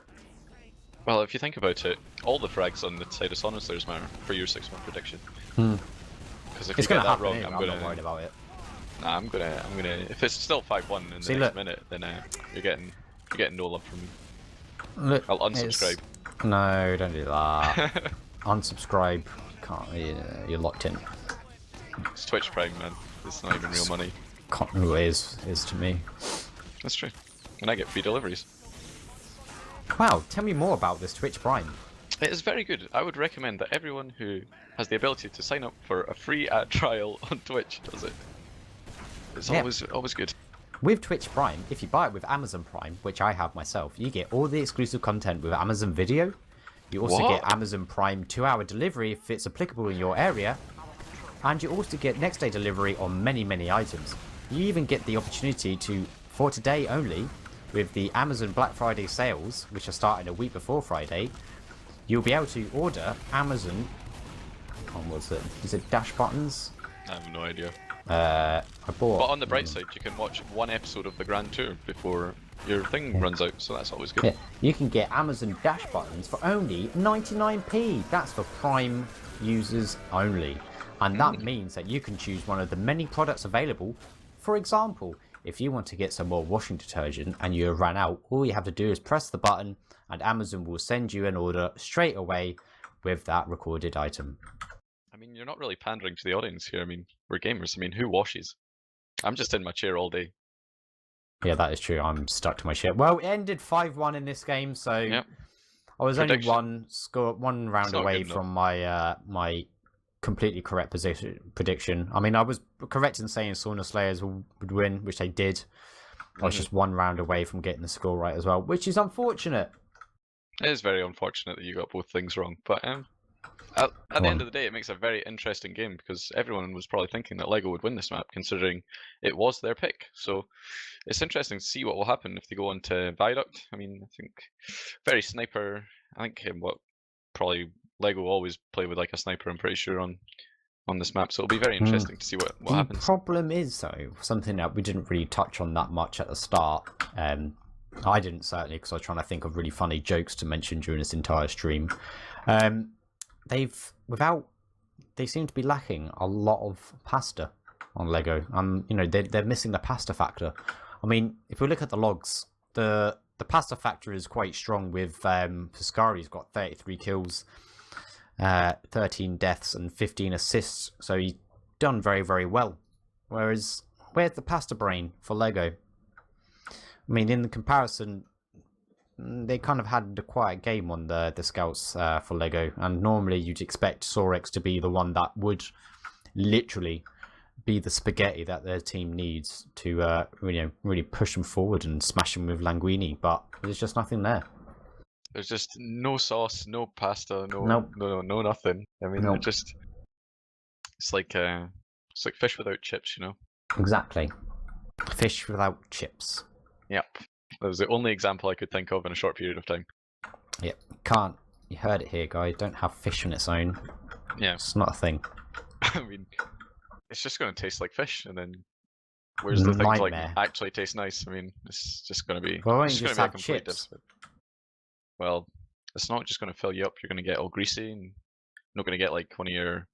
Well, if you think about it, all the frags on the side of sauna slayers matter for your 6-1 prediction. Because if you get that wrong, I'm not worried about it. Nah, I'm gonna. If it's still 5-1 in the next minute, then you're getting no love from me. Look, I'll unsubscribe. No, don't do that. Unsubscribe. Can't. You're locked in. It's Twitch Prime, man. It's not even real money. Who is to me. That's true. And I get free deliveries. Wow, tell me more about this Twitch Prime. It is very good. I would recommend that everyone who has the ability to sign up for a free ad trial on Twitch does it. It's always good. With Twitch Prime, if you buy it with Amazon Prime, which I have myself, you get all the exclusive content with Amazon Video. You also get Amazon Prime 2-hour delivery if it's applicable in your area. And you also get next day delivery on many, many items. You even get the opportunity to, for today only, with the Amazon Black Friday sales, which are starting a week before Friday, you'll be able to order Amazon... What's it? Is it dash buttons? I have no idea. I bought... But on the bright side, you can watch 1 episode of the Grand Tour before your thing runs out, so that's always good. Yeah. You can get Amazon dash buttons for only 99p. That's for Prime users only. And that means that you can choose one of the many products available. For example, if you want to get some more washing detergent and you have ran out, all you have to do is press the button and Amazon will send you an order straight away with that recorded item. I mean, you're not really pandering to the audience here. I mean, we're gamers. I mean, who washes? I'm just in my chair all day. Yeah, that is true. I'm stuck to my chair. Well, it ended 5-1 in this game, so yep. I was only one round away from my my completely correct prediction. I mean, I was correct in saying Sauna Slayers would win, which they did. I was just 1 round away from getting the score right as well, which is unfortunate. It is very unfortunate that you got both things wrong, but at the end of the day, it makes a very interesting game because everyone was probably thinking that LEGO would win this map, considering it was their pick. So it's interesting to see what will happen if they go on to Viaduct. I mean, I think very sniper. I think probably Lego always play with like a sniper, I'm pretty sure, on this map, so it'll be very interesting to see what The happens. problem is, though, something that we didn't really touch on that much at the start. I didn't, certainly, because I was trying to think of really funny jokes to mention during this entire stream. They seem to be lacking a lot of pasta on Lego, and you know they're missing the pasta factor. I mean, if we look at the logs, the pasta factor is quite strong. With Fiscari's got 33 kills, 13 deaths, and 15 assists, so he's done very, very well. Whereas, where's the pasta brain for Lego? I mean, in the comparison, they kind of had a quiet game on the scouts for Lego, and normally you'd expect Sorex to be the one that would literally be the spaghetti that their team needs to really push them forward and smash them with Languini, but there's just nothing there. There's just no sauce, no pasta, no nothing. I mean, Nope. it's like fish without chips, you know. Exactly, fish without chips. Yep, that was the only example I could think of in a short period of time. Yep, can't. You heard it here, guys. Don't have fish on its own. Yeah, it's not a thing. I mean, it's just going to taste like fish, and then where's the things like actually taste nice? I mean, it's just going to be. Well, it's just have chips. Well, it's not just going to fill you up. You're going to get all greasy, and you're not going to get like one of your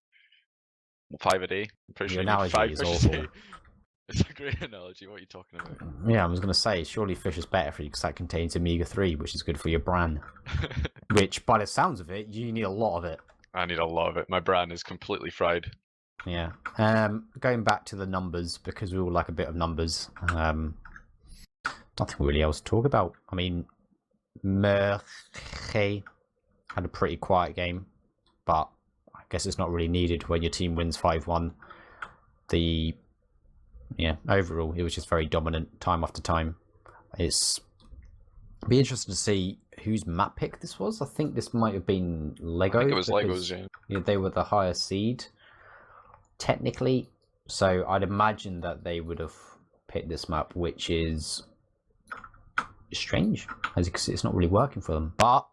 5 a day. I'm pretty sure your analogy 5 is fish a awful. day. It's a great analogy. What are you talking about? Yeah, I was going to say, surely fish is better for you because that contains omega-3, which is good for your bran. Which, by the sounds of it, you need a lot of it. I need a lot of it. My bran is completely fried. Yeah. Going back to the numbers, because we all like a bit of numbers. Nothing really else to talk about. I mean, Merche had a pretty quiet game, but I guess it's not really needed when your team wins 5-1. Overall, it was just very dominant time after time. It's be interesting to see whose map pick this was. I think this might have been Lego. I think it was Legos, yeah. They were the higher seed, technically. So I'd imagine that they would have picked this map, which is strange, as you can see, it's not really working for them. But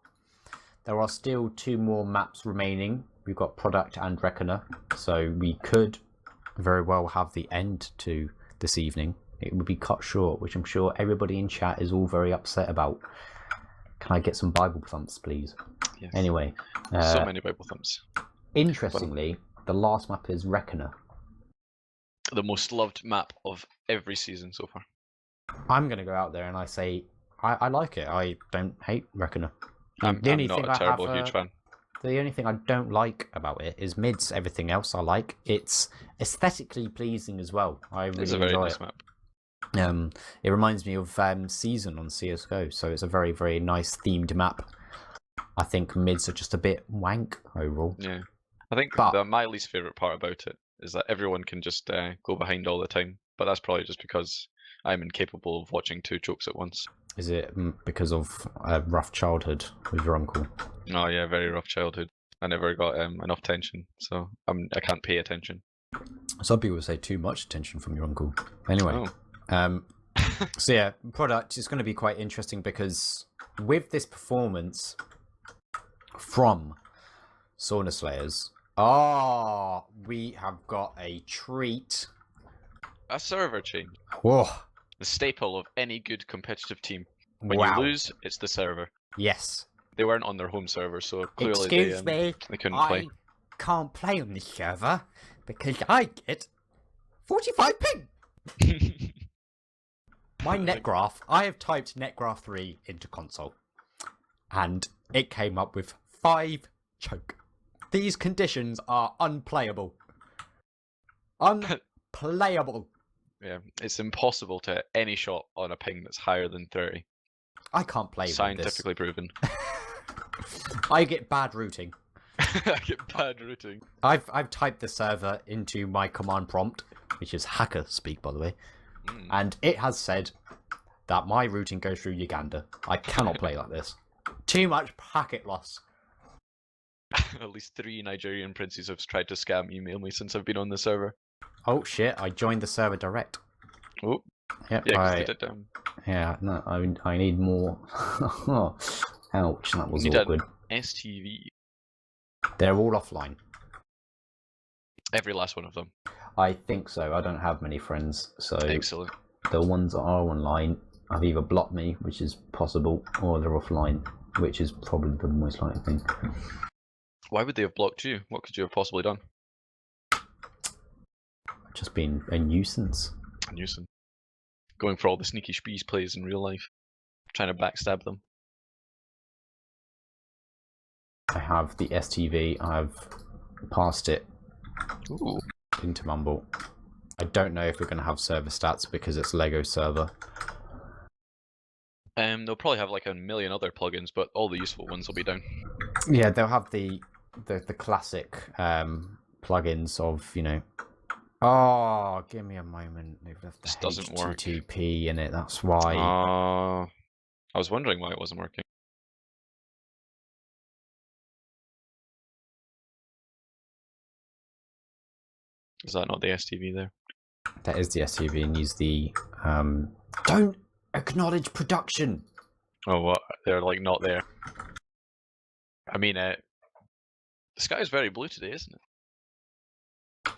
there are still 2 more maps remaining. We've got Product and Reckoner, so we could very well have the end to this evening. It would be cut short, which I'm sure everybody in chat is all very upset about. Can I get some Bible thumps, please? Yes. Anyway, so many Bible thumps. Interestingly, the last map is Reckoner, the most loved map of every season so far. I'm going to go out there and I say I like it. I don't hate Reckoner. I'm not a terrible huge fan. The only thing I don't like about it is mids. Everything else I like. It's aesthetically pleasing as well. I really it's a very enjoy nice it. Map. It reminds me of Season on CSGO, so it's a very, very nice themed map. I think mids are just a bit wank overall. Yeah, I think my least favorite part about it is that everyone can just go behind all the time, but that's probably just because I'm incapable of watching 2 chokes at once. Is it because of a rough childhood with your uncle? Oh yeah, very rough childhood. I never got enough attention, so I can't pay attention. Some people say too much attention from your uncle. Anyway, so yeah, Product is going to be quite interesting because with this performance from Sauna Slayers, we have got a treat. A server change. Whoa. The staple of any good competitive team. When you lose, it's the server. Yes. They weren't on their home server, so clearly they couldn't play. I can't play on this server because I get 45 ping. My net graph, I have typed netgraph 3 into console, and it came up with 5 choke. These conditions are unplayable. Unplayable. Yeah, it's impossible to hit any shot on a ping that's higher than 30. I can't play with this. Scientifically proven. I get bad routing. I get bad routing. I've typed the server into my command prompt, which is hacker speak, by the way, and it has said that my routing goes through Uganda. I cannot play like this. Too much packet loss. At least 3 Nigerian princes have tried to scam email me since I've been on the server. Oh shit! I joined the server direct. Oh. Yep, yeah, they did, yeah, no, I need more. Ouch, that was awkward. STV. They're all offline. Every last one of them. I think so. I don't have many friends, so Excellent. the ones that are online have either blocked me, which is possible, or they're offline, which is probably the most likely thing. Why would they have blocked you? What could you have possibly done? Just being a nuisance. A nuisance. Going for all the sneaky spees plays in real life. Trying to backstab them. I have the STV. I've passed it Ooh. into Mumble. I don't know if we're going to have server stats because it's Lego server. They'll probably have like a million other plugins, but all the useful ones will be down. Yeah, they'll have the classic plugins of, you know. Oh, give me a moment. They've left the This doesn't work. HTTP in it. That's why. I was wondering why it wasn't working. Is that not the STV there? That is the STV, and use the don't acknowledge production. Oh, what? They're like not there. I mean, the sky is very blue today, isn't it?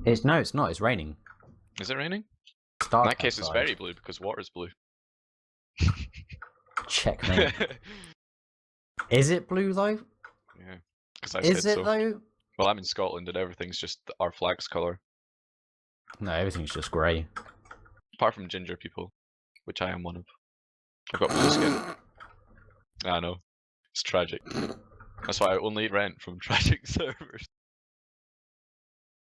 It's not. It's raining. Is it raining? It's dark In that case, outside. it's very blue because water's blue. Checkmate. Is it blue though? Yeah. Because I Is said it so. though? Well, I'm in Scotland and everything's just our flag's colour. No, everything's just grey. Apart from ginger people, which I am one of. I've got blue skin. I know. It's tragic. That's why I only rent from tragic servers.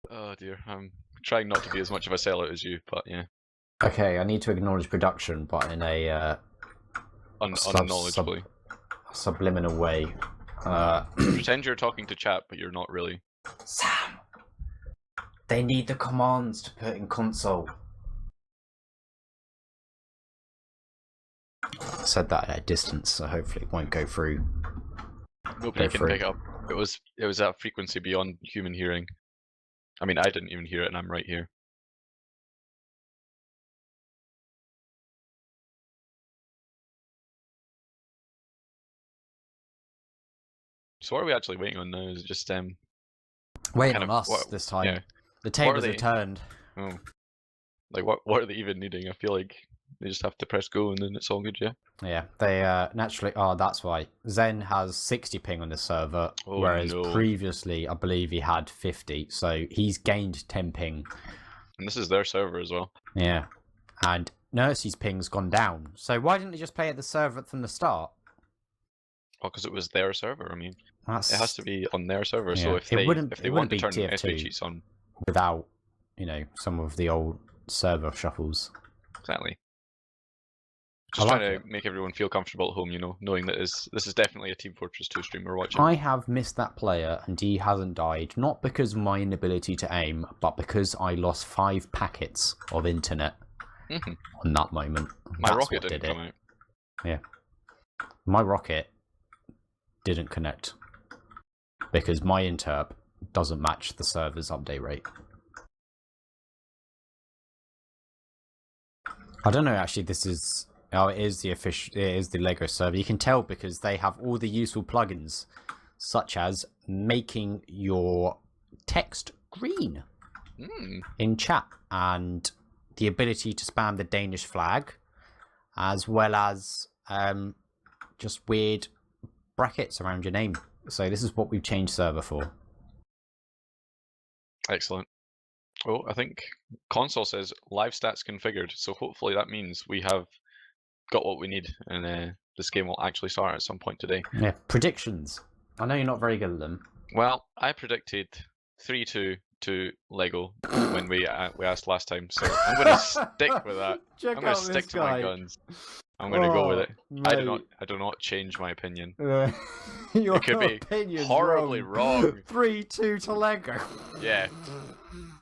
Oh dear, I'm trying not to be as much of a sellout as you, but yeah. Okay, I need to acknowledge production, but in a Unknowledgeably. subliminal way. Pretend you're talking to chat, but you're not really. Sam, they need the commands to put in console. I said that at a distance, so hopefully it won't go through. Nobody can pick up. It was a frequency beyond human hearing. I mean, I didn't even hear it, and I'm right here. So what are we actually waiting on now? Is it just Waiting kind on of- us this time. yeah. The tables they- are turned. Oh, like what are they even needing? I feel like they just have to press go and then it's all good, yeah. Yeah, they naturally. Oh, that's why Zen has 60 ping on the server, Oh, whereas no. previously I believe he had 50. So he's gained 10 ping. And this is their server as well. Yeah, and Nurse's ping's gone down. So why didn't he just play at the server from the start? Oh, because it was their server. I mean, That's it has to be on their server. So Yeah, if it they wouldn't- if it they wouldn't want to be turn TF2. SB cheats on, without, you know, some of the old server shuffles. exactly. I Just like trying it. to make everyone feel comfortable at home, you know, knowing that this is definitely a Team Fortress 2 stream we're watching. I have missed that player and he hasn't died, not because of my inability to aim, but because I lost 5 packets of internet Mhm. on that moment. My That's rocket what didn't did come it. out. My rocket didn't connect because my interp doesn't match the server's update rate. I don't know, actually, this is... Oh, it is the official... It is the Lego server. You can tell because they have all the useful plugins, such as making your text green in chat, and the ability to spam the Danish flag, as well as just weird brackets around your name. So this is what we've changed server for. Excellent. Oh, I think console says live stats configured, so hopefully that means we have got what we need, and this game will actually start at some point today. Yeah, predictions. I know you're not very good at them. Well, I predicted 3-2 to Lego when we asked last time, so I'm going to stick with that. Check I'm going to stick to my guns. I'm going to go with it. I do not change my opinion. Your It could be opinion's horribly wrong. 3-2 to Lego. Yeah.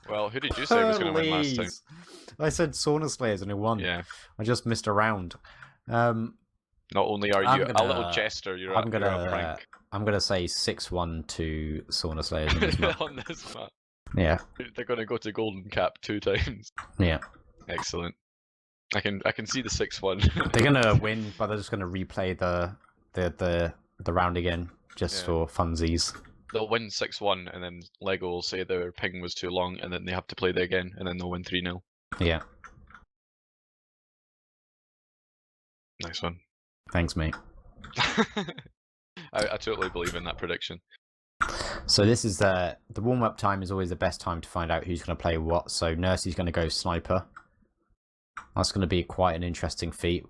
Well, who did you say was going to win last time? Please. I said Sauna Slayers and who won. Yeah. I just missed a round. Not only are I'm you a gonna- little jester, you're I'm a gonna prank. I'm gonna say 6-1 to Sauna Slayers on this map. On this map. Yeah, They're going to go to Golden Cap 2 times. yeah. Excellent. I can see the 6-1. They're gonna win, but they're just gonna replay the round again just Yeah. for funsies. they'll win 6-1, and then Lego will say their ping was too long, and then they have to play there again, and then they'll win 3-0. Yeah. Nice one. Thanks, mate. I totally believe in that prediction. So this is the warm-up time is always the best time to find out who's going to play what. So Nursey's going to go sniper. That's going to be quite an interesting feat.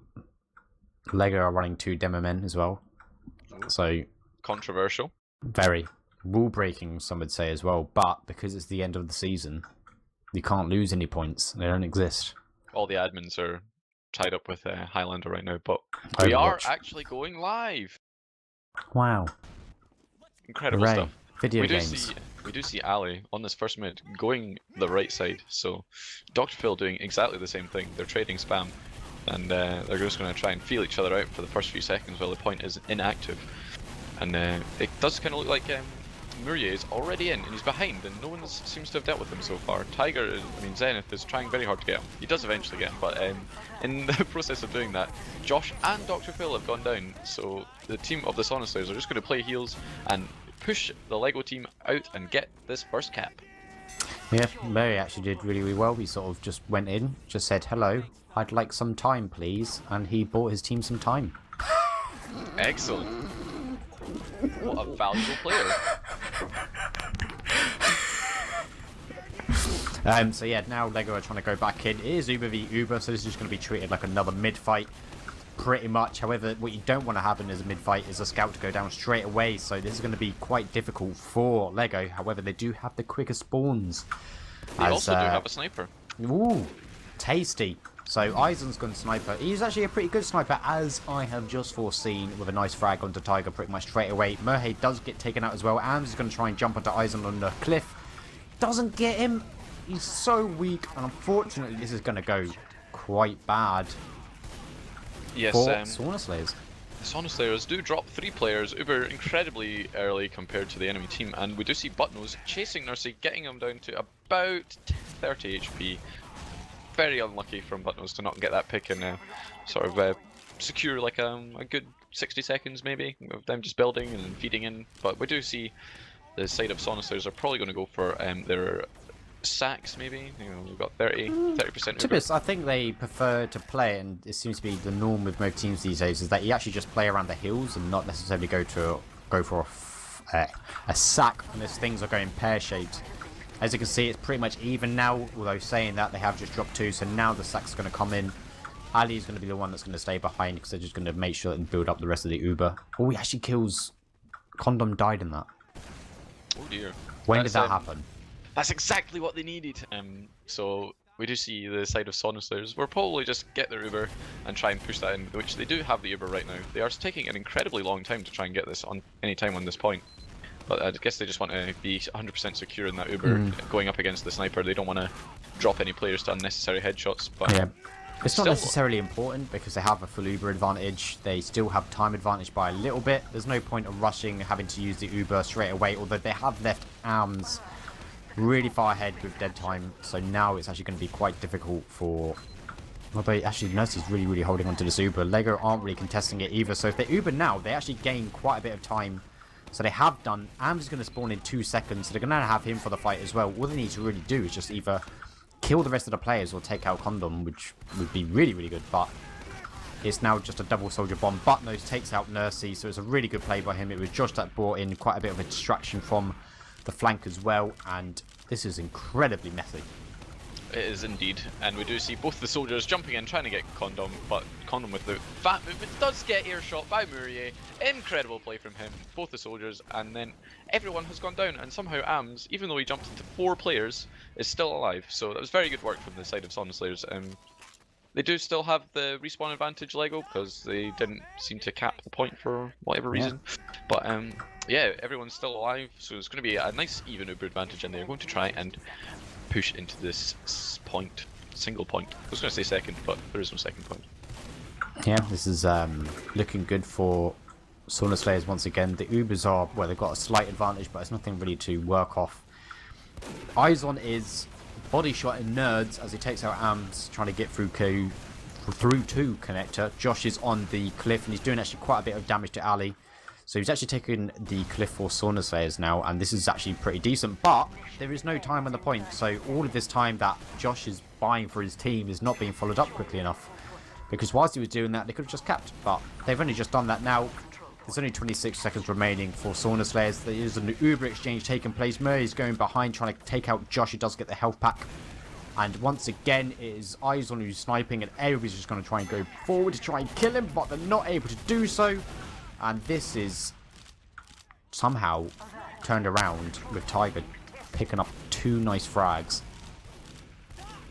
Lego are running 2 demo men as well. So controversial. Very rule breaking, some would say as well. But because it's the end of the season, you can't lose any points. They don't exist. All the admins are tied up with Highlander right now, but we are actually going live. Wow. Incredible Hooray. stuff. Video games. We do see Ali on this first mid going the right side. So Dr. Phil doing exactly the same thing. They're trading spam, and they're just going to try and feel each other out for the first few seconds while the point is inactive. And it does kind of look like WARHURYEAH is already in, and he's behind, and no one seems to have dealt with him so far. Tiger, Zenith is trying very hard to get him. He does eventually get him, but in the process of doing that, Josh and Dr. Phil have gone down, so the team of the Sauna Slayers are just going to play heals and push the Lego team out and get this first cap. Yeah, Mary actually did really, really well. He sort of just went in, just said, hello, I'd like some time, please, and he bought his team some time. Excellent. What a valuable player. So yeah, now Lego are trying to go back in. It is Uber v Uber, so this is just going to be treated like another mid-fight, pretty much. However, what you don't want to happen as a mid-fight is a scout to go down straight away, so this is going to be quite difficult for Lego. However, they do have the quicker spawns. They also do have a sniper. Ooh, tasty. So Eisen's gone sniper. He's actually a pretty good sniper, as I have just foreseen, with a nice frag onto Tiger pretty much straight away. Merhay does get taken out as well. Ams is going to try and jump onto Eisen on the cliff. Doesn't get him. He's so weak, and unfortunately this is going to go quite bad. Yes, for Sauna Slayers. The Sauna Slayers do drop 3 players, Uber incredibly early compared to the enemy team, and we do see Buttnose chasing Nursey, getting him down to about 30 HP. Very unlucky from Buttnose to not get that pick and sort of secure like a good 60 seconds maybe of them just building and feeding in. But we do see the side of Sauna Slayers are probably going to go for their sacks maybe. You know, we've got 30%. To be honest, I think they prefer to play, and it seems to be the norm with most teams these days, is that you actually just play around the hills and not necessarily go for a sack unless things are going pear-shaped. As you can see, it's pretty much even now, although saying that, they have just dropped 2, so now the sack's going to come in. Ali is going to be the one that's going to stay behind, because they're just going to make sure and build up the rest of the Uber. Oh, he actually kills... Condom died in that. Oh dear. When did that happen? That's exactly what they needed. So we do see the side of Sauna Slayers. We'll probably just get their Uber and try and push that in, which they do have the Uber right now. They are taking an incredibly long time to try and get this on any time on this point. But I guess they just want to be 100% secure in that Uber going up against the sniper. They don't want to drop any players to unnecessary headshots. But yeah, it's not necessarily important because they have a full Uber advantage. They still have time advantage by a little bit. There's no point of rushing, having to use the Uber straight away. Although they have left ARMS really far ahead with dead time. So now it's actually going to be quite difficult for... Although actually Nursey's really, really holding onto this Uber. Lego aren't really contesting it either. So if they Uber now, they actually gain quite a bit of time. So they have done. Ams is going to spawn in 2 seconds, so they're going to have him for the fight as well. All they need to really do is just either kill the rest of the players or take out Condom, which would be really, really good. But it's now just a double soldier bomb. Buttnose takes out Nursey, so it's a really good play by him. It was Josh that brought in quite a bit of a distraction from the flank as well, and this is incredibly messy. It is indeed, and we do see both the soldiers jumping in, trying to get Condom, but Condom with the fat movement does get earshot by WARHURYEAH. Incredible play from him, both the soldiers, and then everyone has gone down, and somehow AMS, even though he jumped into 4 players, is still alive. So that was very good work from the side of Sauna Slayers. They do still have the respawn advantage, Lego, because they didn't seem to cap the point for whatever reason. But yeah, everyone's still alive, so it's going to be a nice even Uber advantage, and they're going to try and push into this point, single point. I was going to say second, but there is no second point. Yeah, this is looking good for Sauna Slayers once again. The Ubers are, well, they've got a slight advantage, but it's nothing really to work off. Izon is body shot in Nerds as he takes out AMS, trying to get through to connector. Josh is on the cliff, and he's doing actually quite a bit of damage to Ali. So he's actually taken the Cliff Force Sauna Slayers now, and this is actually pretty decent, but there is no time on the point, so all of this time that Josh is buying for his team is not being followed up quickly enough. Because whilst he was doing that, they could have just capped, but they've only just done that now. There's only 26 seconds remaining for Sauna Slayers. There is an Uber exchange taking place. Murray's going behind, trying to take out Josh. He does get the health pack. And once again, it is Eyes on who's sniping, and everybody's just going to try and go forward to try and kill him, but they're not able to do so. And this is somehow turned around with Tiger picking up 2 nice frags.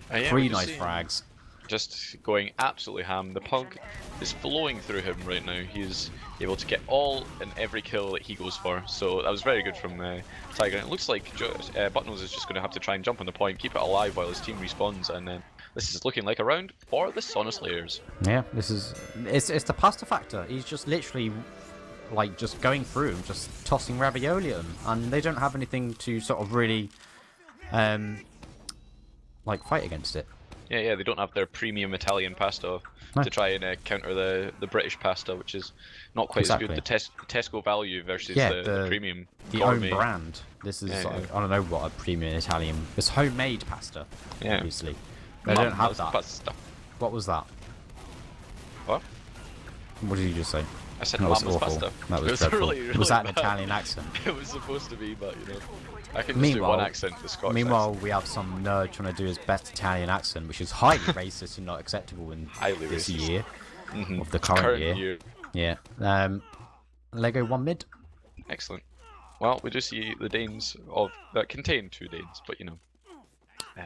3 nice frags. Just going absolutely ham. The pug is flowing through him right now. He's able to get all and every kill that he goes for. So that was very good from Tiger. And it looks like Buttnose is just going to have to try and jump on the point, keep it alive while his team respawns, and then this is looking like a round for the Sauna Slayers. Yeah, this is it's the pasta factor. He's just literally like just going through and just tossing ravioli at them, and they don't have anything to sort of really like fight against it. Yeah, they don't have their premium Italian pasta to try and counter the British pasta, which is not quite as good. The Tesco value versus the premium. The own brand. This is, I don't know what a premium Italian... It's homemade pasta, obviously. They don't have that. Pasta. What was that? What? What did you just say? I said Mama's pasta. That was dreadful. Really was that an Italian accent? It was supposed to be, but you know, I can just do one accent, the Scottish Meanwhile, accent. we have some nerd trying to do his best Italian accent, which is highly racist and not acceptable in this year of the current year. Yeah. Lego 1 mid. Excellent. Well, we do see the Danes that contain 2 Danes, but you know,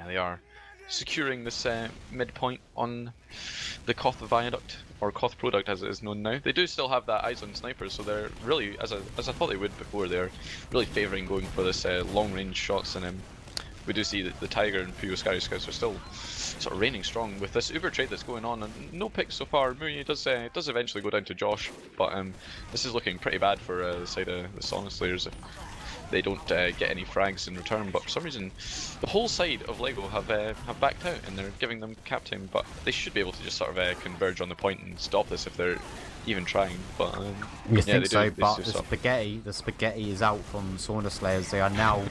they are securing this midpoint on the Koth Viaduct, or Koth Product as it is known now. They do still have that eyes on snipers, so they're really, as I thought they would before, they're really favouring going for this long range shots, and we do see that the Tiger and Puyo Scouts are still sort of reigning strong with this Uber trade that's going on, and no picks so far. Mui does eventually go down to Josh, but this is looking pretty bad for the side of the Sauna Slayers if they don't get any frags in return. But for some reason, the whole side of Lego have backed out, and they're giving them cap time. But they should be able to just sort of converge on the point and stop this if they're even trying. But you think so? But the spaghetti is out from Sauna Slayers. They are now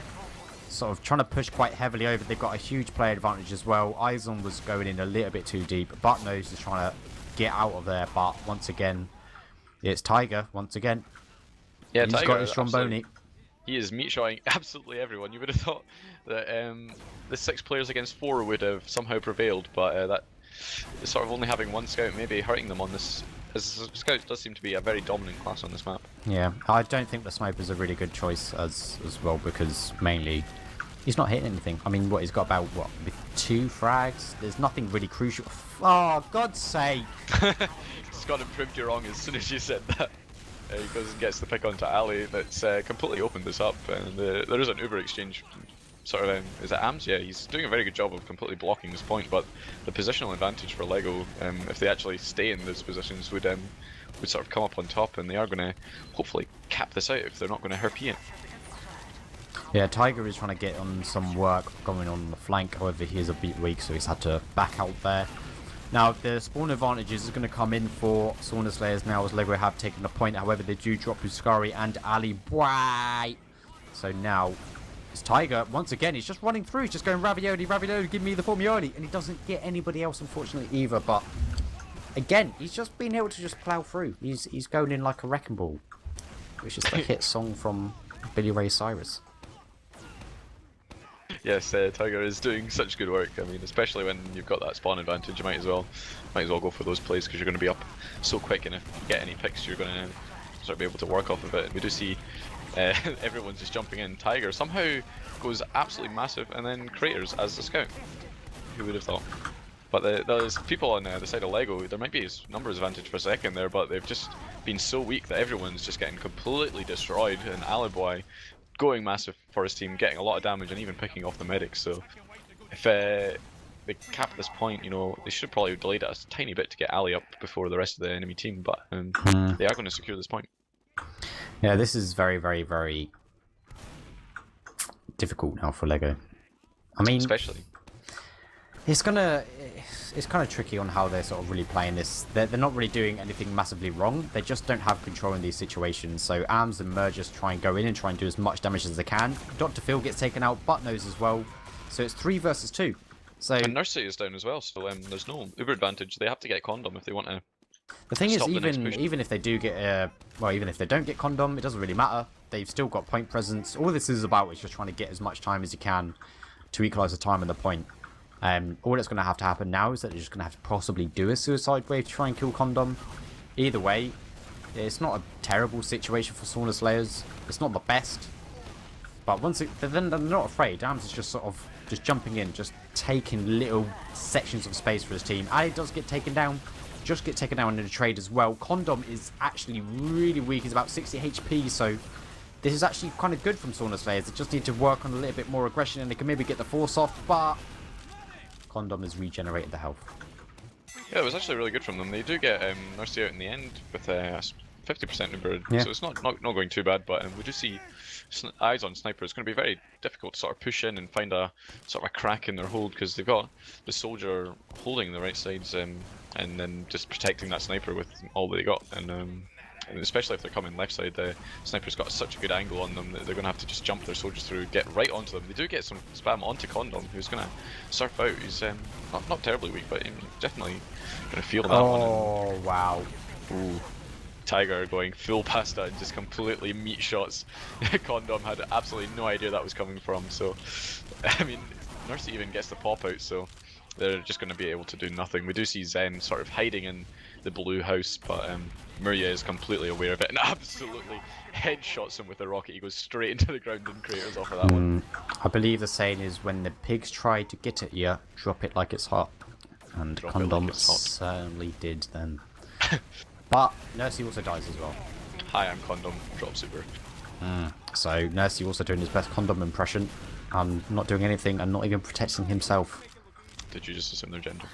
sort of trying to push quite heavily over. They've got a huge player advantage as well. Izon was going in a little bit too deep. Buttnose is trying to get out of there, but once again, it's Tiger once again. Yeah, he's Tiger got his Stromboni. He is meat showing absolutely everyone. You would have thought that the 6 players against 4 would have somehow prevailed, but that sort of only having 1 scout maybe hurting them on this, as scouts does seem to be a very dominant class on this map. Yeah, I don't think the sniper is a really good choice as well, because mainly he's not hitting anything. I mean, he's got about, with 2 frags? There's nothing really crucial. Oh, God's sake. Scott proved you wrong as soon as you said that. He goes and gets the pick onto Ali. That's completely opened this up, and there is an Uber exchange. Sort of, is it Ams? Yeah, he's doing a very good job of completely blocking this point, but the positional advantage for Lego, if they actually stay in those positions, would sort of come up on top, and they are going to hopefully cap this out if they're not going to herpy it. Yeah, Tiger is trying to get on some work going on the flank, however he is a bit weak, so he's had to back out there. Now, the spawn advantages is going to come in for Sauna Slayers now, as Lego have taken the point. However, they do drop Huskari and Ali. Bwai! So now, it's Tiger. Once again, he's just running through. He's just going ravioli, give me the formioli. And he doesn't get anybody else, unfortunately, either. But, again, he's just been able to just plough through. He's going in like a wrecking ball, which is the hit song from Billy Ray Cyrus. Yes, Tiger is doing such good work. I mean, especially when you've got that spawn advantage, you might as well go for those plays, because you're going to be up so quick, and if you get any picks, you're going to sort of be able to work off of it. We do see everyone's just jumping in. Tiger somehow goes absolutely massive, and then craters as the scout. Who would have thought? But there's people on the side of Lego. There might be numbers advantage for a second there, but they've just been so weak that everyone's just getting completely destroyed. And Aliboy going massive for his team, getting a lot of damage, and even picking off the medics. So if they cap this point, you know, they should probably delay it a tiny bit to get Ali up before the rest of the enemy team, but they are going to secure this point. Yeah, this is very, very, very difficult now for Lego. I mean, especially It's kind of tricky on how they're sort of really playing this. They're not really doing anything massively wrong. They just don't have control in these situations. So ARMS and Mergers try and go in and try and do as much damage as they can. Dr. Phil gets taken out, Butt knows as well. So it's 3 versus 2. So And Nursery is down as well, so there's no uber advantage. They have to get Condom if they want to. the thing is, stop the next push. even if they do get even if they don't get Condom, it doesn't really matter. They've still got point presence. All this is about is just trying to get as much time as you can to equalise the time and the point. All that's going to have to happen now is that they're just going to have to possibly do a suicide wave to try and kill Condom. Either way, it's not a terrible situation for Sauna Slayers. It's not the best. But then they're not afraid. ARMS is just sort of just jumping in, just taking little sections of space for his team. Ali does get taken down. Just get taken down in a trade as well. Condom is actually really weak. He's about 60 HP, so this is actually kind of good from Sauna Slayers. They just need to work on a little bit more aggression and they can maybe get the force off, but Condom has regenerated the health. Yeah, it was actually really good from them. They do get Nursery out in the end with 50% Uber, so it's not going too bad. But we do see eyes on Sniper. It's going to be very difficult to sort of push in and find a sort of a crack in their hold because they've got the soldier holding the right sides and then just protecting that Sniper with all they got. And especially if they're coming left side, the Sniper's got such a good angle on them that they're going to have to just jump their soldiers through, get right onto them. They do get some spam onto Condom, who's going to surf out. He's not terribly weak, but definitely going to feel that one. Oh, wow. Ooh. Tiger going full pasta and just completely meat shots. Condom had absolutely no idea that was coming from, so I mean, Nurse even gets the pop out, so they're just going to be able to do nothing. We do see Zen sort of hiding in the blue house, but WARHURYEAH is completely aware of it and absolutely headshots him with a rocket. He goes straight into the ground and craters off of that one. I believe the saying is when the pigs try to get at you, drop it like it's hot. And Drop it Condom like it's hot. certainly did then. But Nursey also dies as well. Hi, I'm Condom. Drop super. So Nursey also doing his best Condom impression. Not doing anything and not even protecting himself. Did you just assume their gender?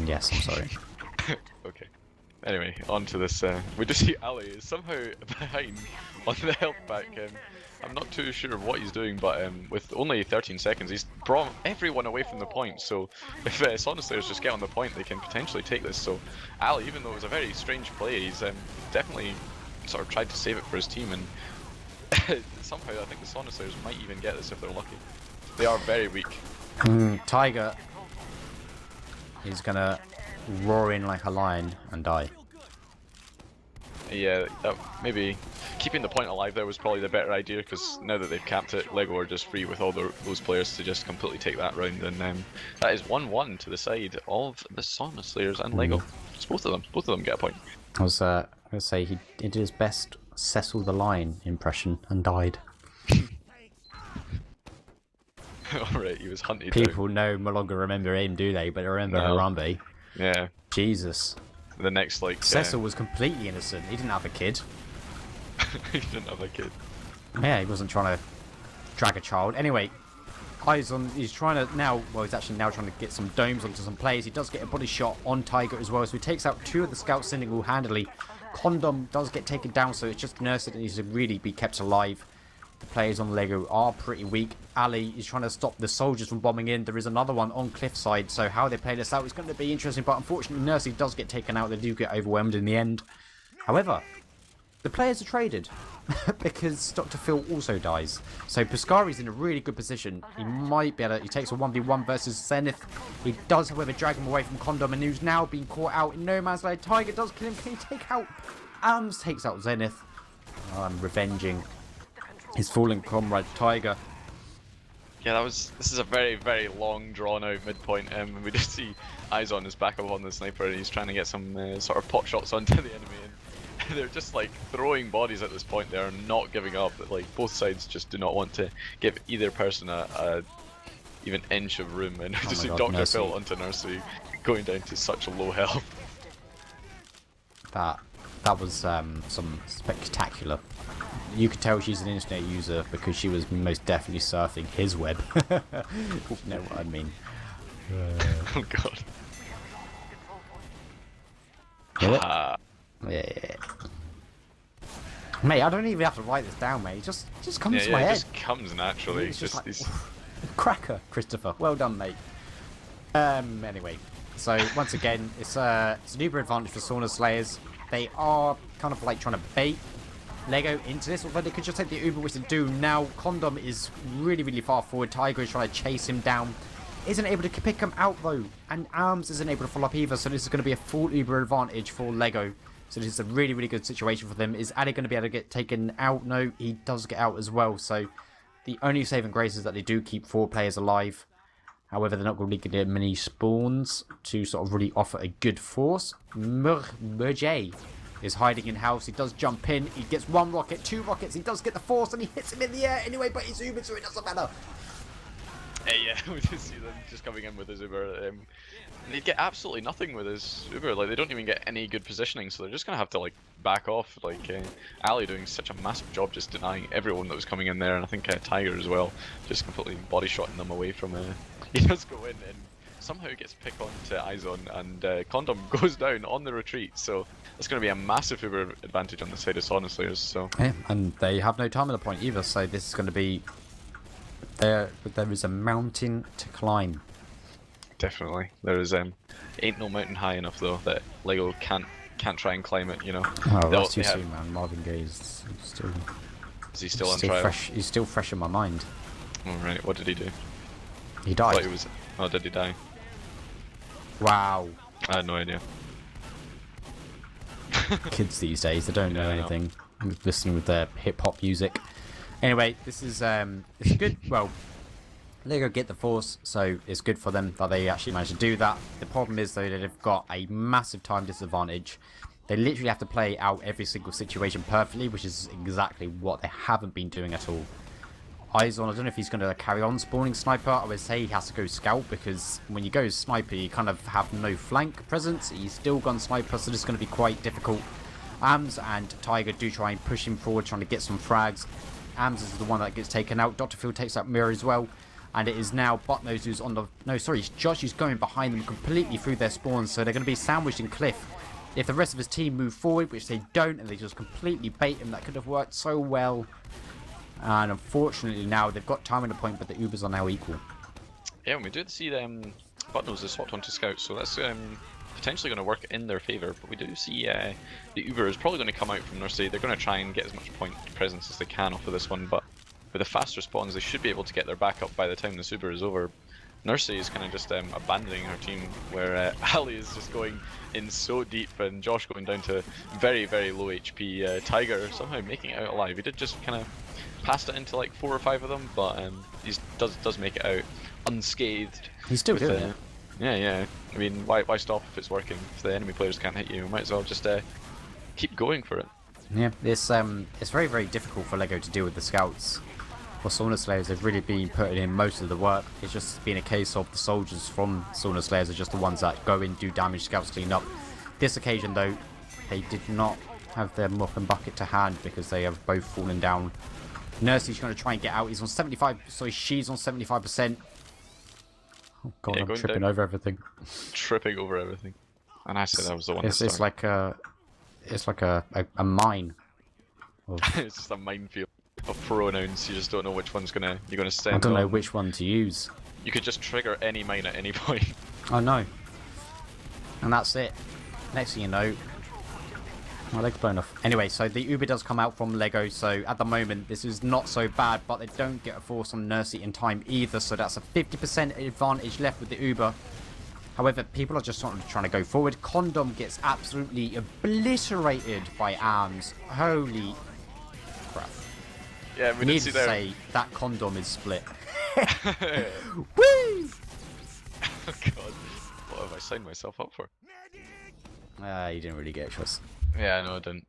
Yes, I'm sorry. Okay. Anyway, on to this. We just see Ali is somehow behind on the health back. I'm not too sure what he's doing, but with only 13 seconds, he's brought everyone away from the point. So if Sauna Slayers just get on the point, they can potentially take this. So Ali, even though it was a very strange play, he's definitely sort of tried to save it for his team. And somehow I think the Sauna Slayers might even get this if they're lucky. They are very weak. Tiger is gonna roar in like a lion and die. Yeah, maybe keeping the point alive there was probably the better idea, because now that they've capped it, Lego are just free with all those players to just completely take that round, and that is 1-1 to the side of the Sauna Slayers and Lego. It's both of them get a point. I was gonna say he did his best Cecil the Lion impression and died. Alright, he was hunted People no longer remember him, do they? But they remember Harambe. Yeah. Jesus. The next, like... Cecil was completely innocent. He didn't have a kid. He didn't have a kid. Yeah, he wasn't trying to drag a child. Anyway, eyes on... He's trying to now... Well, he's actually now trying to get some domes onto some players. He does get a body shot on Tiger as well. So he takes out 2 of the scouts single-handedly. Condom does get taken down, so it's just Nurse that needs to really be kept alive. The players on Lego are pretty weak. Ali is trying to stop the soldiers from bombing in. There is another one on cliffside, so how they play this out is going to be interesting, but unfortunately Nursey does get taken out. They do get overwhelmed in the end. However, the players are traded because Dr. Phil also dies. So Piscari's in a really good position. He might be able to... He takes a 1v1 versus Zenith. He does, however, drag him away from Condom, and who's now being caught out in no man's land. Tiger does kill him. Can he take out... ARMS takes out Zenith. Revenging his fallen comrade Tiger. Yeah, this is a very, very long, drawn-out midpoint. We just see eyes on his back up on the Sniper, and he's trying to get some sort of pot shots onto the enemy. And they're just like throwing bodies at this point. They are not giving up. Like both sides just do not want to give either person a even inch of room. And just see Dr. Phil onto Nursery going down to such a low health. That was some spectacular. You could tell she's an internet user because she was most definitely surfing his web. You know what I mean? Oh god. Yeah. Mate, I don't even have to write this down, mate. It just comes to my head. It just comes naturally. It's just like, cracker, Christopher. Well done, mate. Anyway, so once again, it's an Uber advantage for Sauna Slayers. They are kind of like trying to bait Lego into this, although they could just take the Uber, which they do now. Condom is really, really far forward. Tiger is trying to chase him down. Isn't able to pick him out though, and Arms isn't able to follow up either, so this is going to be a full Uber advantage for Lego. So this is a really, really good situation for them. Is Ali going to be able to get taken out? No, he does get out as well. So the only saving grace is that they do keep 4 players alive. However, they're not going to get many spawns to sort of really offer a good force. Merjay is hiding in house. He does jump in. He gets 1 rocket, 2 rockets. He does get the force and he hits him in the air anyway, but he's Uber, so it doesn't matter. Yeah, we just see them just coming in with his Uber. They get absolutely nothing with his Uber. Like, they don't even get any good positioning, so they're just gonna have to like back off. Like Ali doing such a massive job just denying everyone that was coming in there, and I think Tiger as well, just completely body shotting them away from. He does go in and somehow gets picked onto Izon, and Condom goes down on the retreat. So it's going to be a massive Uber advantage on the side of Sauna Slayers. So yeah, and they have no time at the point either. So this is going to be there is a mountain to climb. Definitely, there is ain't no mountain high enough though that Lego can't try and climb it. You know. Oh, that's too soon, man. Marvin Gaye is still. Is he still on trial? He's still fresh in my mind. All right. What did he do? He died. He was. Oh, did he die? Wow. I had no idea. Kids these days, they don't know anything. Listening with their hip hop music. Anyway, this is good. Well, Lego get the force, so it's good for them that they actually managed to do that. The problem is though that they've got a massive time disadvantage. They literally have to play out every single situation perfectly, which is exactly what they haven't been doing at all. Izon, I don't know if he's going to carry on spawning sniper. I would say he has to go scout, because when you go sniper, you kind of have no flank presence. He's still gone sniper, so this is going to be quite difficult. Ams and Tiger do try and push him forward, trying to get some frags. Ams is the one that gets taken out. Dr. Phil takes out Mirror as well. And it is now Buttnose who's on the... No, sorry, it's Josh who's going behind them completely through their spawns. So they're going to be sandwiched in Cliff. If the rest of his team move forward, which they don't, and they just completely bait him, that could have worked so well. And unfortunately now they've got time on the point, but the Ubers are now equal. Yeah, and we did see them. Buttnose is swapped onto Scout, so that's potentially going to work in their favour. But we do see the Uber is probably going to come out from Nursery. They're going to try and get as much point presence as they can off of this one, but with the faster spawns, they should be able to get their backup by the time this Uber is over. Nursery is kind of just abandoning her team, where Ali is just going in so deep, and Josh going down to very, very low HP. Tiger somehow making it out alive. He did just kind of passed it into like 4 or 5 of them, but he does make it out unscathed. He's still doing it. Yeah. I mean, why stop if it's working? If the enemy players can't hit you, might as well just keep going for it. Yeah, it's very, very difficult for Lego to deal with the scouts. For Sauna Slayers, they've really been putting in most of the work. It's just been a case of the soldiers from Sauna Slayers are just the ones that go in, do damage, scouts clean up. This occasion though, they did not have their mop and bucket to hand because they have both fallen down. Nurse's going to try and get out. He's on 75. Sorry, she's on 75%. Oh god, yeah, I'm tripping over everything. Tripping over everything. And I said I was the one. It's like a mine. It's just a minefield of pronouns. You just don't know which one's you're gonna stand. I don't know which one to use. You could just trigger any mine at any point. I know. And that's it. Next thing you know, my leg's blown off. Anyway, so the Uber does come out from Lego, so at the moment this is not so bad, but they don't get a force on Nursery in time either, so that's a 50% advantage left with the Uber. However, people are just sort of trying to go forward. Condom gets absolutely obliterated by Arms. Holy crap. Yeah, we did see there. Say that Condom is split. Woo! Oh god, what have I signed myself up for? You didn't really get a choice. Yeah, no, I didn't.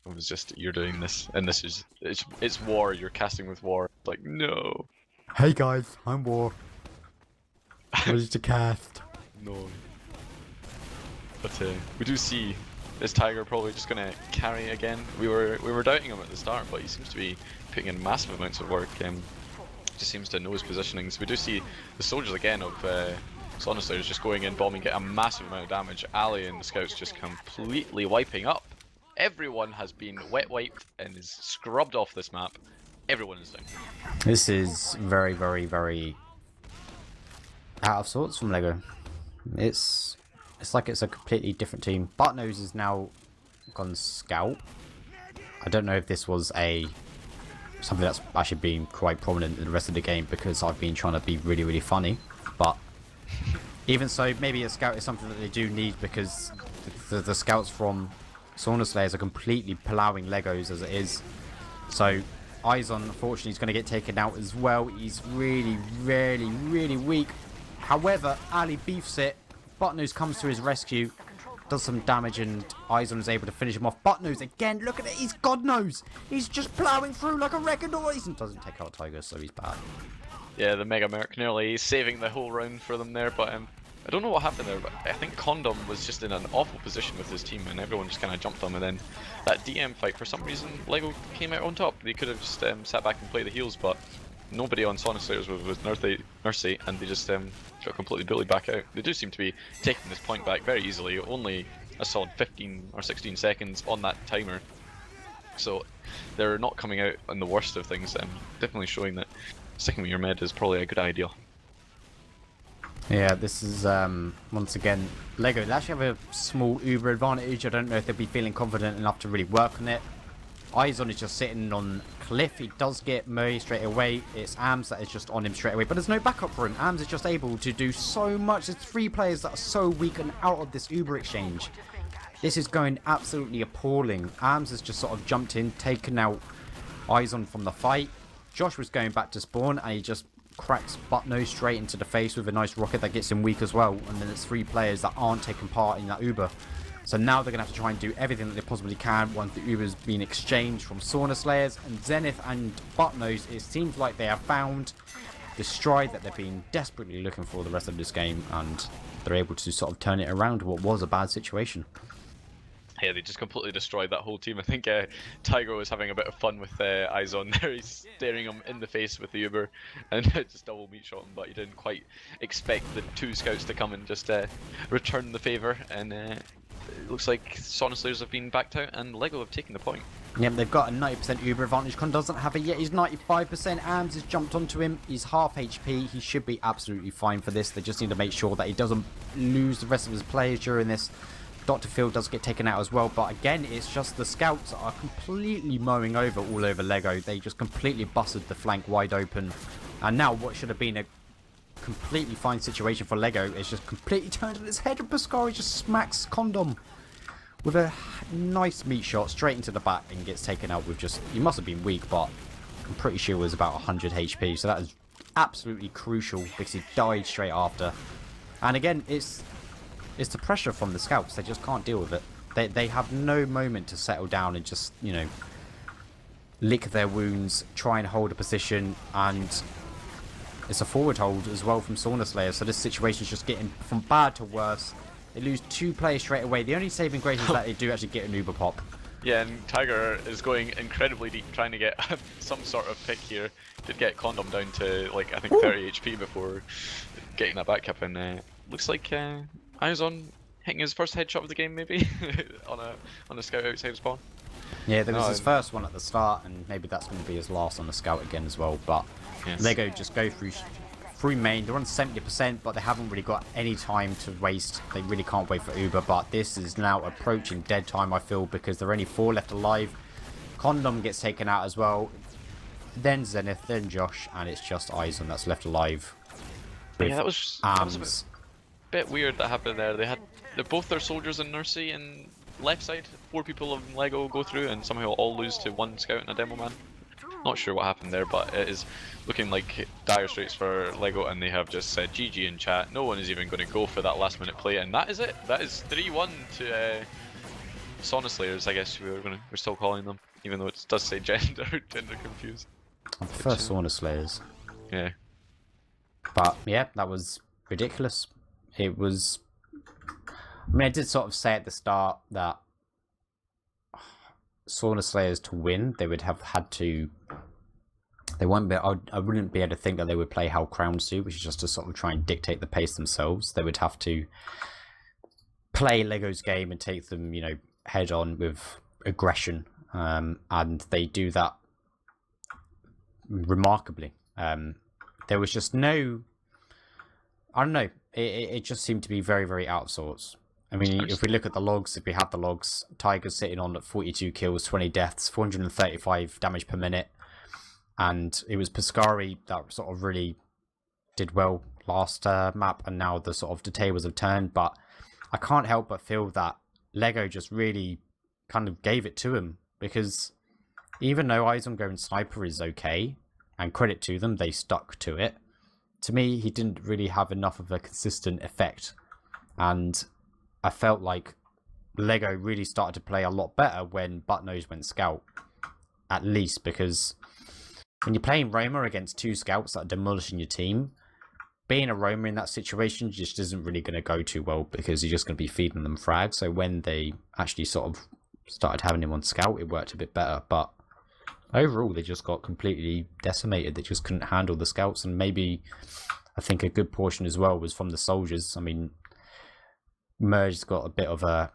It was just, you're doing this, and this is, it's war, you're casting with war. Like, no. Hey guys, I'm War. Ready to cast. No. But we do see this Tiger probably just gonna carry again. We were doubting him at the start, but he seems to be putting in massive amounts of work. Just seems to know his positionings. We do see the soldiers again of Sauna Slayers just going in, bombing, get a massive amount of damage. Ali and the scouts just completely wiping up. Everyone has been wet wiped and is scrubbed off this map. Everyone is down. This is very, very, very out of sorts from Lego. It's like it's a completely different team. Buttnose is now gone scout. I don't know if this was something that's actually been quite prominent in the rest of the game because I've been trying to be really, really funny. But even so, maybe a scout is something that they do need because the scouts from Sauna Slayers are completely plowing Legos as it is. So Izon, unfortunately, is going to get taken out as well. He's really, really, really weak. However, Ali beefs it. Buttnose comes to his rescue, does some damage, and Izon is able to finish him off. Buttnose again, look at it, he's God knows. He's just plowing through like a wrecking noise and doesn't take out Tiger, so he's bad. Yeah, the Mega Merc nearly saving the whole round for them there, but I don't know what happened there, but I think Condom was just in an awful position with his team and everyone just kind of jumped on him, and then that DM fight, for some reason, Lego came out on top. They could have just sat back and played the heals, but nobody on Sauna Slayers was with Mercy, and they just got completely bullied back out. They do seem to be taking this point back very easily, only a solid 15 or 16 seconds on that timer. So they're not coming out on the worst of things, definitely showing that sticking with your med is probably a good idea. Yeah, this is, once again, Lego. They actually have a small Uber advantage. I don't know if they'll be feeling confident enough to really work on it. Izon is just sitting on Cliff. He does get Murray straight away. It's Ams that is just on him straight away, but there's no backup for him. Ams is just able to do so much. There's 3 players that are so weak and out of this Uber exchange. This is going absolutely appalling. Ams has just sort of jumped in, taken out Izon from the fight. Josh was going back to spawn, and he just cracks Buttnose straight into the face with a nice rocket that gets him weak as well. And then there's 3 players that aren't taking part in that Uber. So now they're going to have to try and do everything that they possibly can once the Uber's been exchanged from Sauna Slayers. And Zenith and Buttnose, it seems like they have found the stride that they've been desperately looking for the rest of this game. And they're able to sort of turn it around to what was a bad situation. Yeah, they just completely destroyed that whole team. I think Tiger was having a bit of fun with Izon there. He's staring him in the face with the Uber and just double meat shot him, but he didn't quite expect the 2 scouts to come and just return the favour. And it looks like Sauna Slayers have been backed out and Lego have taken the point. Yep, they've got a 90% Uber advantage. Con doesn't have it yet. He's 95%. Ams has jumped onto him. He's half HP. He should be absolutely fine for this. They just need to make sure that he doesn't lose the rest of his players during this. Dr. Phil does get taken out as well, but again, it's just the scouts are completely mowing over all over Lego. They just completely busted the flank wide open. And now what should have been a completely fine situation for Lego is just completely turned on its head, and Pascari just smacks Condom with a nice meat shot straight into the back and gets taken out with just... He must have been weak, but I'm pretty sure it was about 100 HP, so that is absolutely crucial because he died straight after. And again, it's the pressure from the scouts. They just can't deal with it. They have no moment to settle down and just, you know, lick their wounds, try and hold a position, and it's a forward hold as well from Sauna Slayer, so this situation is just getting from bad to worse. They lose 2 players straight away. The only saving grace is that they do actually get an Uber pop. Yeah, and Tiger is going incredibly deep, trying to get some sort of pick here. Did get Condom down to, like, I think 30 HP before getting that back up, and looks like Izon hitting his first headshot of the game, maybe on a scout outside of spawn. Yeah, there was his first one at the start, and maybe that's going to be his last on the scout again as well. But yes. Lego just go through main. They're on 70%, but they haven't really got any time to waste. They really can't wait for Uber, but this is now approaching dead time, I feel, because there are only 4 left alive. Condom gets taken out as well. Then Zenith, then Josh, and it's just Izon that's left alive. Yeah, that was a bit weird that happened there. They're both their soldiers in Nursery, and left side 4 people of Lego go through and somehow all lose to 1 scout and a demo man. Not sure what happened there, but it is looking like dire straits for Lego, and they have just said GG in chat. No one is even going to go for that last minute play, and that is it. That is 3-1 to Sauna Slayers, I guess we're still calling them, even though it does say gender confused. I prefer Sauna Slayers. Yeah. But yeah, that was ridiculous. It was... I mean, I did sort of say at the start that Sauna Slayers to win, they would have had to... They won't be... I wouldn't be able to think that they would play how Crowns do, which is just to sort of try and dictate the pace themselves. They would have to play Lego's game and take them, you know, head on with aggression. And they do that remarkably. There was just no... I don't know. it just seemed to be very, very out of sorts. I mean, if we look at the logs, if we have the logs, Tiger's sitting on at 42 kills, 20 deaths, 435 damage per minute. And it was Piscari that sort of really did well last map, and now the tables have turned. But I can't help but feel that Lego just really kind of gave it to him, because even though Eyes on Go and Sniper is okay, and credit to them, they stuck to it. To me, he didn't really have enough of a consistent effect, and I felt like Lego really started to play a lot better when Buttnose went Scout, at least, because when you're playing Roamer against 2 Scouts that are demolishing your team, being a Roamer in that situation just isn't really going to go too well, because you're just going to be feeding them frags. So when they actually sort of started having him on Scout, it worked a bit better. But overall, they just got completely decimated. They just couldn't handle the Scouts, and maybe I think a good portion as well was from the soldiers. I mean, Merge's got a bit of a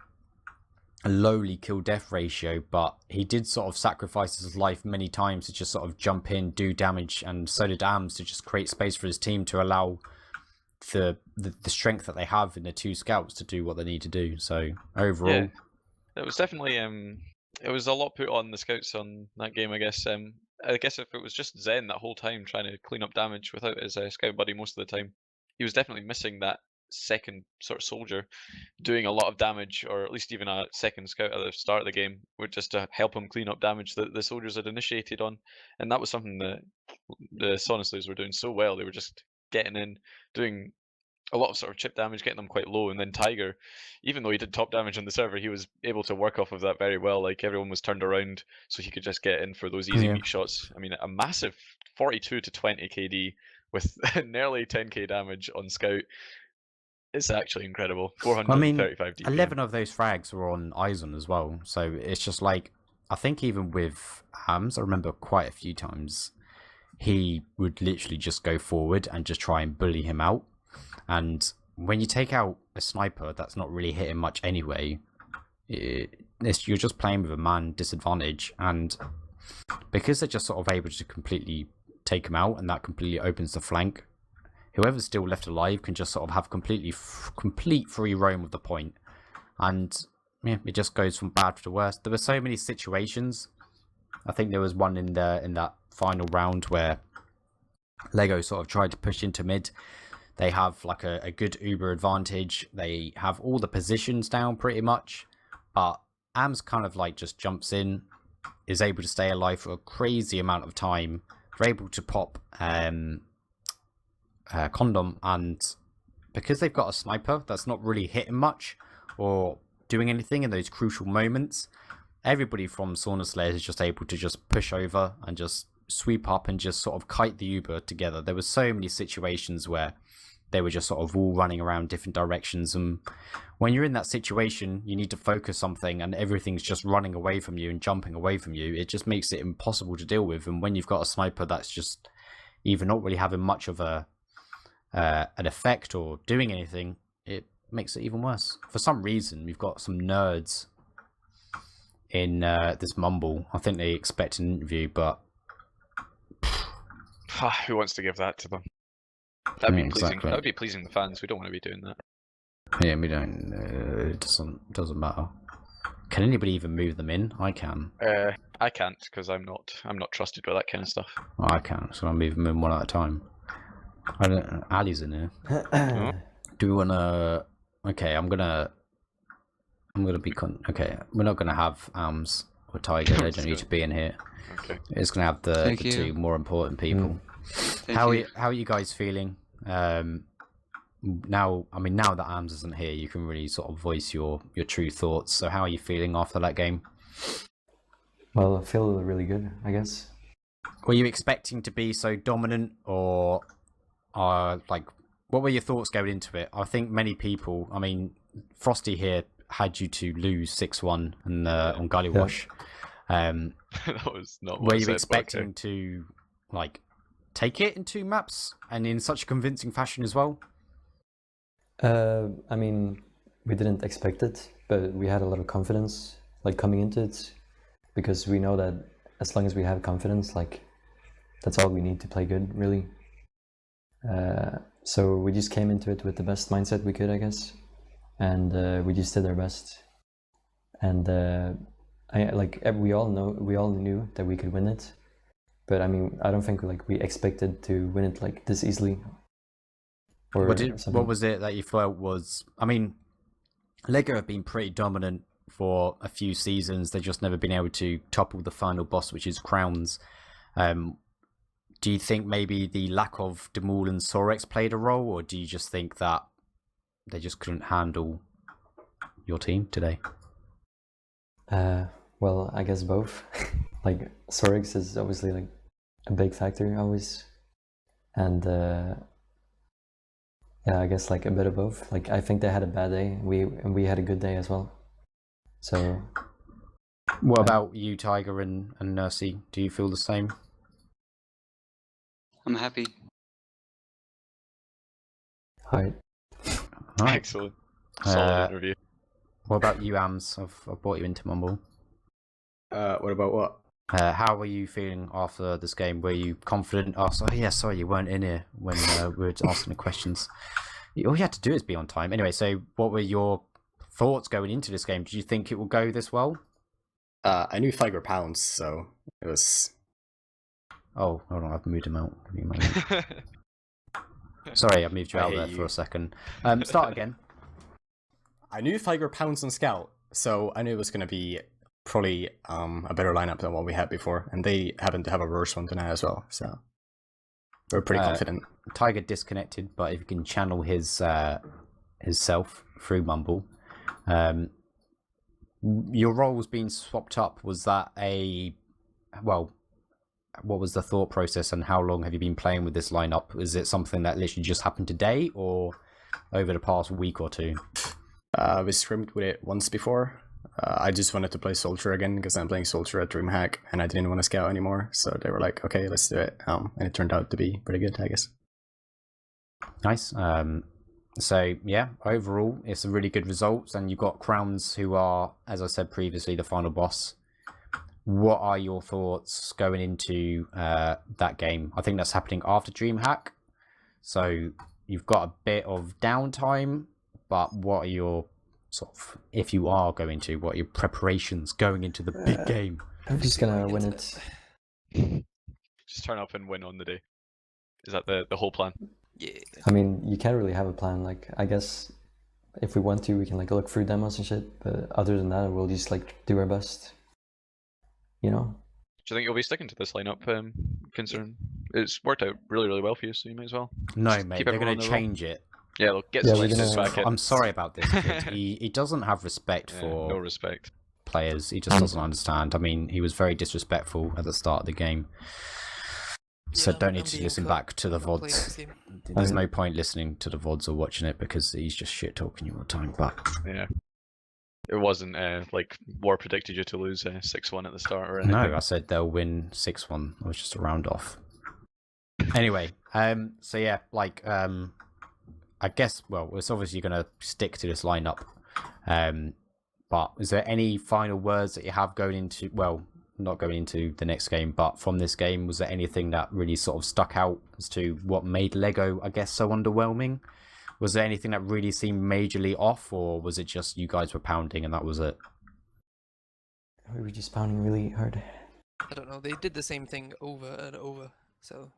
lowly kill death ratio, but he did sort of sacrifice his life many times to just sort of jump in, do damage, and so did Ams to just create space for his team to allow the strength that they have in the 2 Scouts to do what they need to do. So overall, Yeah, it was definitely it was a lot put on the Scouts on that game, I guess. I guess if it was just Zen that whole time trying to clean up damage without his Scout buddy most of the time, he was definitely missing that second sort of soldier doing a lot of damage, or at least even a second Scout at the start of the game, would just to help him clean up damage that the soldiers had initiated on. And that was something that the Sonisleys were doing so well. They were just getting in, doing a lot of sort of chip damage, getting them quite low, and then Tiger, even though he did top damage on the server, he was able to work off of that very well. Like, everyone was turned around, so he could just get in for those easy meat shots. I mean, a massive 42 to 20 KD with nearly 10k damage on Scout. It's actually incredible. 435 DPM. 11 of those frags were on Izon as well, so it's just like, I think even with Hams, I remember quite a few times he would literally just go forward and just try and bully him out. And when you take out a sniper that's not really hitting much anyway, you're just playing with a man disadvantage. And because they're just sort of able to completely take him out, and that completely opens the flank, whoever's still left alive can just sort of have complete free roam of the point. And yeah, it just goes from bad to worse. There were so many situations. I think there was one in that final round where Lego sort of tried to push into mid. They have like a good Uber advantage. They have all the positions down pretty much, but Ams kind of like just jumps in, is able to stay alive for a crazy amount of time. They're able to pop condom, and because they've got a sniper that's not really hitting much or doing anything in those crucial moments, everybody from Sauna Slayers is just able to just push over and just sweep up and just sort of kite the Uber together. There were so many situations where they were just sort of all running around different directions, and when you're in that situation, you need to focus something and everything's just running away from you and jumping away from you. It just makes it impossible to deal with. And when you've got a sniper that's just either not really having much of an effect or doing anything, it makes it even worse. For some reason, we've got some nerds in this mumble. I think they expect an interview, but who wants to give that to them? That'd be pleasing. Exactly. That'd be pleasing the fans. We don't want to be doing that. Yeah, we don't. It doesn't matter. Can anybody even move them in? I can. I can't, because I'm not trusted with that kind of stuff. I can, so I move them in one at a time. I don't. Ali's in here. Do we wanna? Okay, I'm gonna be okay. We're not gonna have Ams or Tiger. They don't need to be in here. Okay. It's gonna have the 2 more important people. How are you guys feeling? Now that Ams isn't here, you can really sort of voice your true thoughts. So how are you feeling after that game? Well, I feel really good, I guess. Were you expecting to be so dominant, or like, what were your thoughts going into it? I think many people, I mean, Frosty here had you to lose 6-1 on Gully Wash. That was not. Were you expecting to like take it in 2 maps and in such a convincing fashion as well? I mean, we didn't expect it, but we had a lot of confidence, like, coming into it, because we know that as long as we have confidence, like, that's all we need to play good, really. So we just came into it with the best mindset we could, I guess, and we just did our best. And we all knew that we could win it, but I mean, I don't think like we expected to win it like this easily. Or what was it that you felt was? I mean, Lego have been pretty dominant for a few seasons. They've just never been able to topple the final boss, which is Crowns. Do you think maybe the lack of Demul and Sorex played a role, or do you just think that they just couldn't handle your team today? Well, I guess both. Like Sorex is obviously like a big factor always, and yeah, I guess like a bit of both. Like I think they had a bad day. We had a good day as well. So. What about you, Tiger and Nursey? Do you feel the same? I'm happy. Alright. Excellent. Solid interview. What about you, Ams? I've brought you into Mumble. What about what? How were you feeling after this game? Were you confident? Oh, sorry, you weren't in here when we were asking the questions. All you had to do is be on time. Anyway, so what were your thoughts going into this game? Did you think it will go this well? I knew Tiger Pounds, so it was... Oh, hold on, I've moved him out. Give me a moment. Sorry, I moved you out there for a second. Start again. I knew Tiger Pounds on Scout, so I knew it was going to be probably a better lineup than what we had before, and they happen to have a worse one tonight as well, so we're pretty confident. Tiger disconnected, but if you can channel his self through Mumble. Your roles being swapped up, was that what was the thought process, and how long have you been playing with this lineup? Is it something that literally just happened today, or over the past week or two? We scrimmed with it once before. I just wanted to play Soldier again because I'm playing Soldier at DreamHack and I didn't want to Scout anymore, so they were like, okay, let's do it. And it turned out to be pretty good, I guess. Nice. So yeah, overall it's a really good result, and you've got Crowns, who are, as I said previously, the final boss. What are your thoughts going into that game? I think that's happening after DreamHack, so you've got a bit of downtime, but what are your if you are going to, what are your preparations going into the big game? I'm just gonna win it. Just turn up and win on the day. Is that the whole plan? Yeah. I mean, you can't really have a plan. Like, I guess if we want to, we can like look through demos and shit. But other than that, we'll just like do our best. You know. Do you think you'll be sticking to this lineup? Considering it's worked out really, really well for you, so you may as well. No, Just mate, keep they're everyone going to on the roll. change it. Yeah, they'll get Yeah, some we're changes gonna- back in. I'm sorry about this kid. He doesn't have respect Yeah, for no respect. players. He just doesn't understand. I mean, he was very disrespectful at the start of the game. So Yeah, don't I'm need to being listen cut. back to the I'm not playing VODs. this game. There's no point listening to the VODs or watching it because he's just shit talking you all the time. But Yeah. It wasn't like War predicted you to lose 6-1 at the start or anything. no, I said they'll win 6-1. It was just a round off. Anyway, so yeah, like I guess, well, it's obviously going to stick to this lineup. But is there any final words that you have going into, well, not going into the next game, but from this game, was there anything that really sort of stuck out as to what made Lego, I guess, so underwhelming? Was there anything that really seemed majorly off, or was it just you guys were pounding and that was it? We were just pounding really hard. I don't know. They did the same thing over and over, so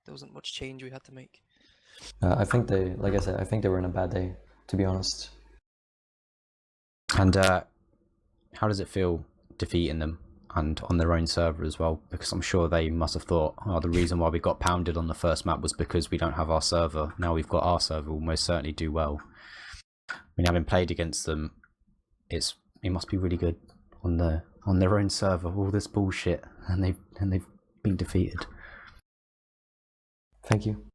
there wasn't much change we had to make. I think they, like I said, I think they were in a bad day, to be honest. And how does it feel defeating them and on their own server as well? Because I'm sure they must have thought, oh, the reason why we got pounded on the first map was because we don't have our server. Now we've got our server, we'll most certainly do well. I mean, having played against them, it must be really good on their own server, all this bullshit, and they've been defeated. Thank you.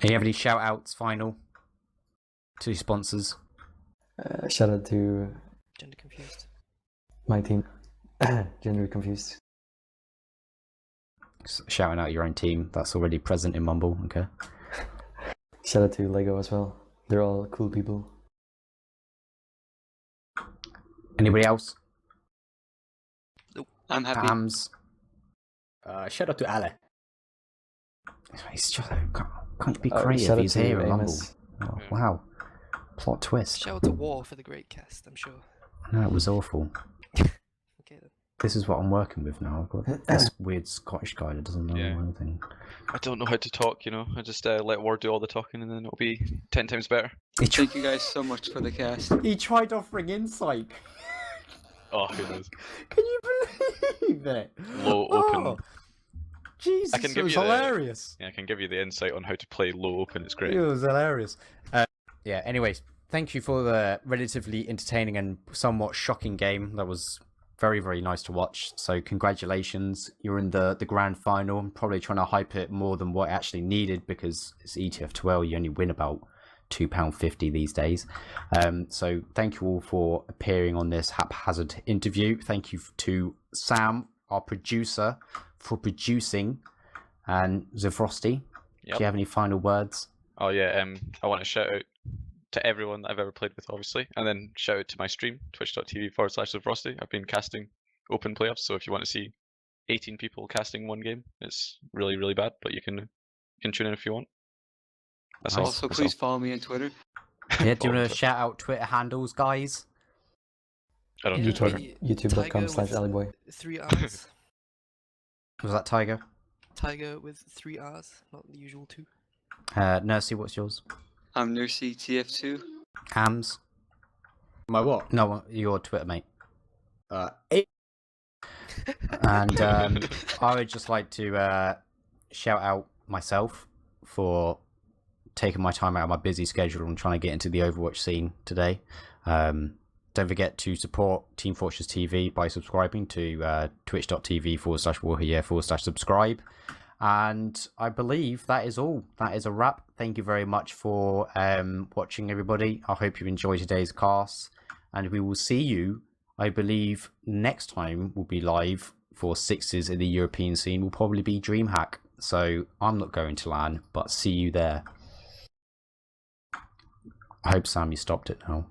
Do you have any shout outs final to sponsors? Shout out to Gender confused. my team. Gender confused. Shouting out your own team that's already present in Mumble, okay? Shout out to Lego as well. They're all cool people. Anybody else? I'm happy. Hams? Shout out to Ale. He's just, Can't you be shout creative? out He's to here in Mumble. Amos. Oh, wow. Plot twist. Shout out to War for the great cast, I'm sure. No, it was awful. Okay then. This is what I'm working with now. I've got this weird Scottish guy that doesn't know Yeah. anything. I don't know how to talk, you know. I just let Ward do all the talking, and then it'll be 10 times better. Thank you guys so much for the cast. He tried offering insight. Oh, who knows? Can you believe it? Low open. Jesus, I can give it was you the- hilarious. Yeah, I can give you the insight on how to play low open. It's great. It was hilarious. Yeah, anyways, thank you for the relatively entertaining and somewhat shocking game. That was very, very nice to watch. So congratulations. You're in the grand final. I'm probably trying to hype it more than what it actually needed because it's ETF2L. You only win about £2.50 these days. So thank you all for appearing on this haphazard interview. Thank you to Sam, our producer, for producing, and zeFrosty. Yep. Do you have any final words? Oh yeah, I want to shout out to everyone that I've ever played with, obviously, and then shout out to my stream, twitch.tv/zeFrosty. I've been casting open playoffs, so if you want to see 18 people casting one game, it's really, really bad, but you can tune in if you want. That's all. Also, That's please follow me on Twitter. Yeah, do you Follow want me. to shout out Twitter handles, guys? I don't Yeah, do Twitter. YouTube.com/Allyboy. 3 R's. Was that Tiger? Tiger with 3 R's, not the usual 2. Nursey, what's yours? I'm Nursey TF2. Ams? My what? No, your Twitter, mate. Eight. And I would just like to shout out myself for taking my time out of my busy schedule and trying to get into the Overwatch scene today. Don't forget to support Team Fortress TV by subscribing to twitch.tv/WARHURYEAH/subscribe. And I believe that is all. That is a wrap. Thank you very much for watching, everybody. I hope you enjoyed today's cast. And we will see you, I believe, next time we'll be live for sixes in the European scene. Will probably be DreamHack. So I'm not going to LAN, but see you there. I hope Sam, you stopped it now.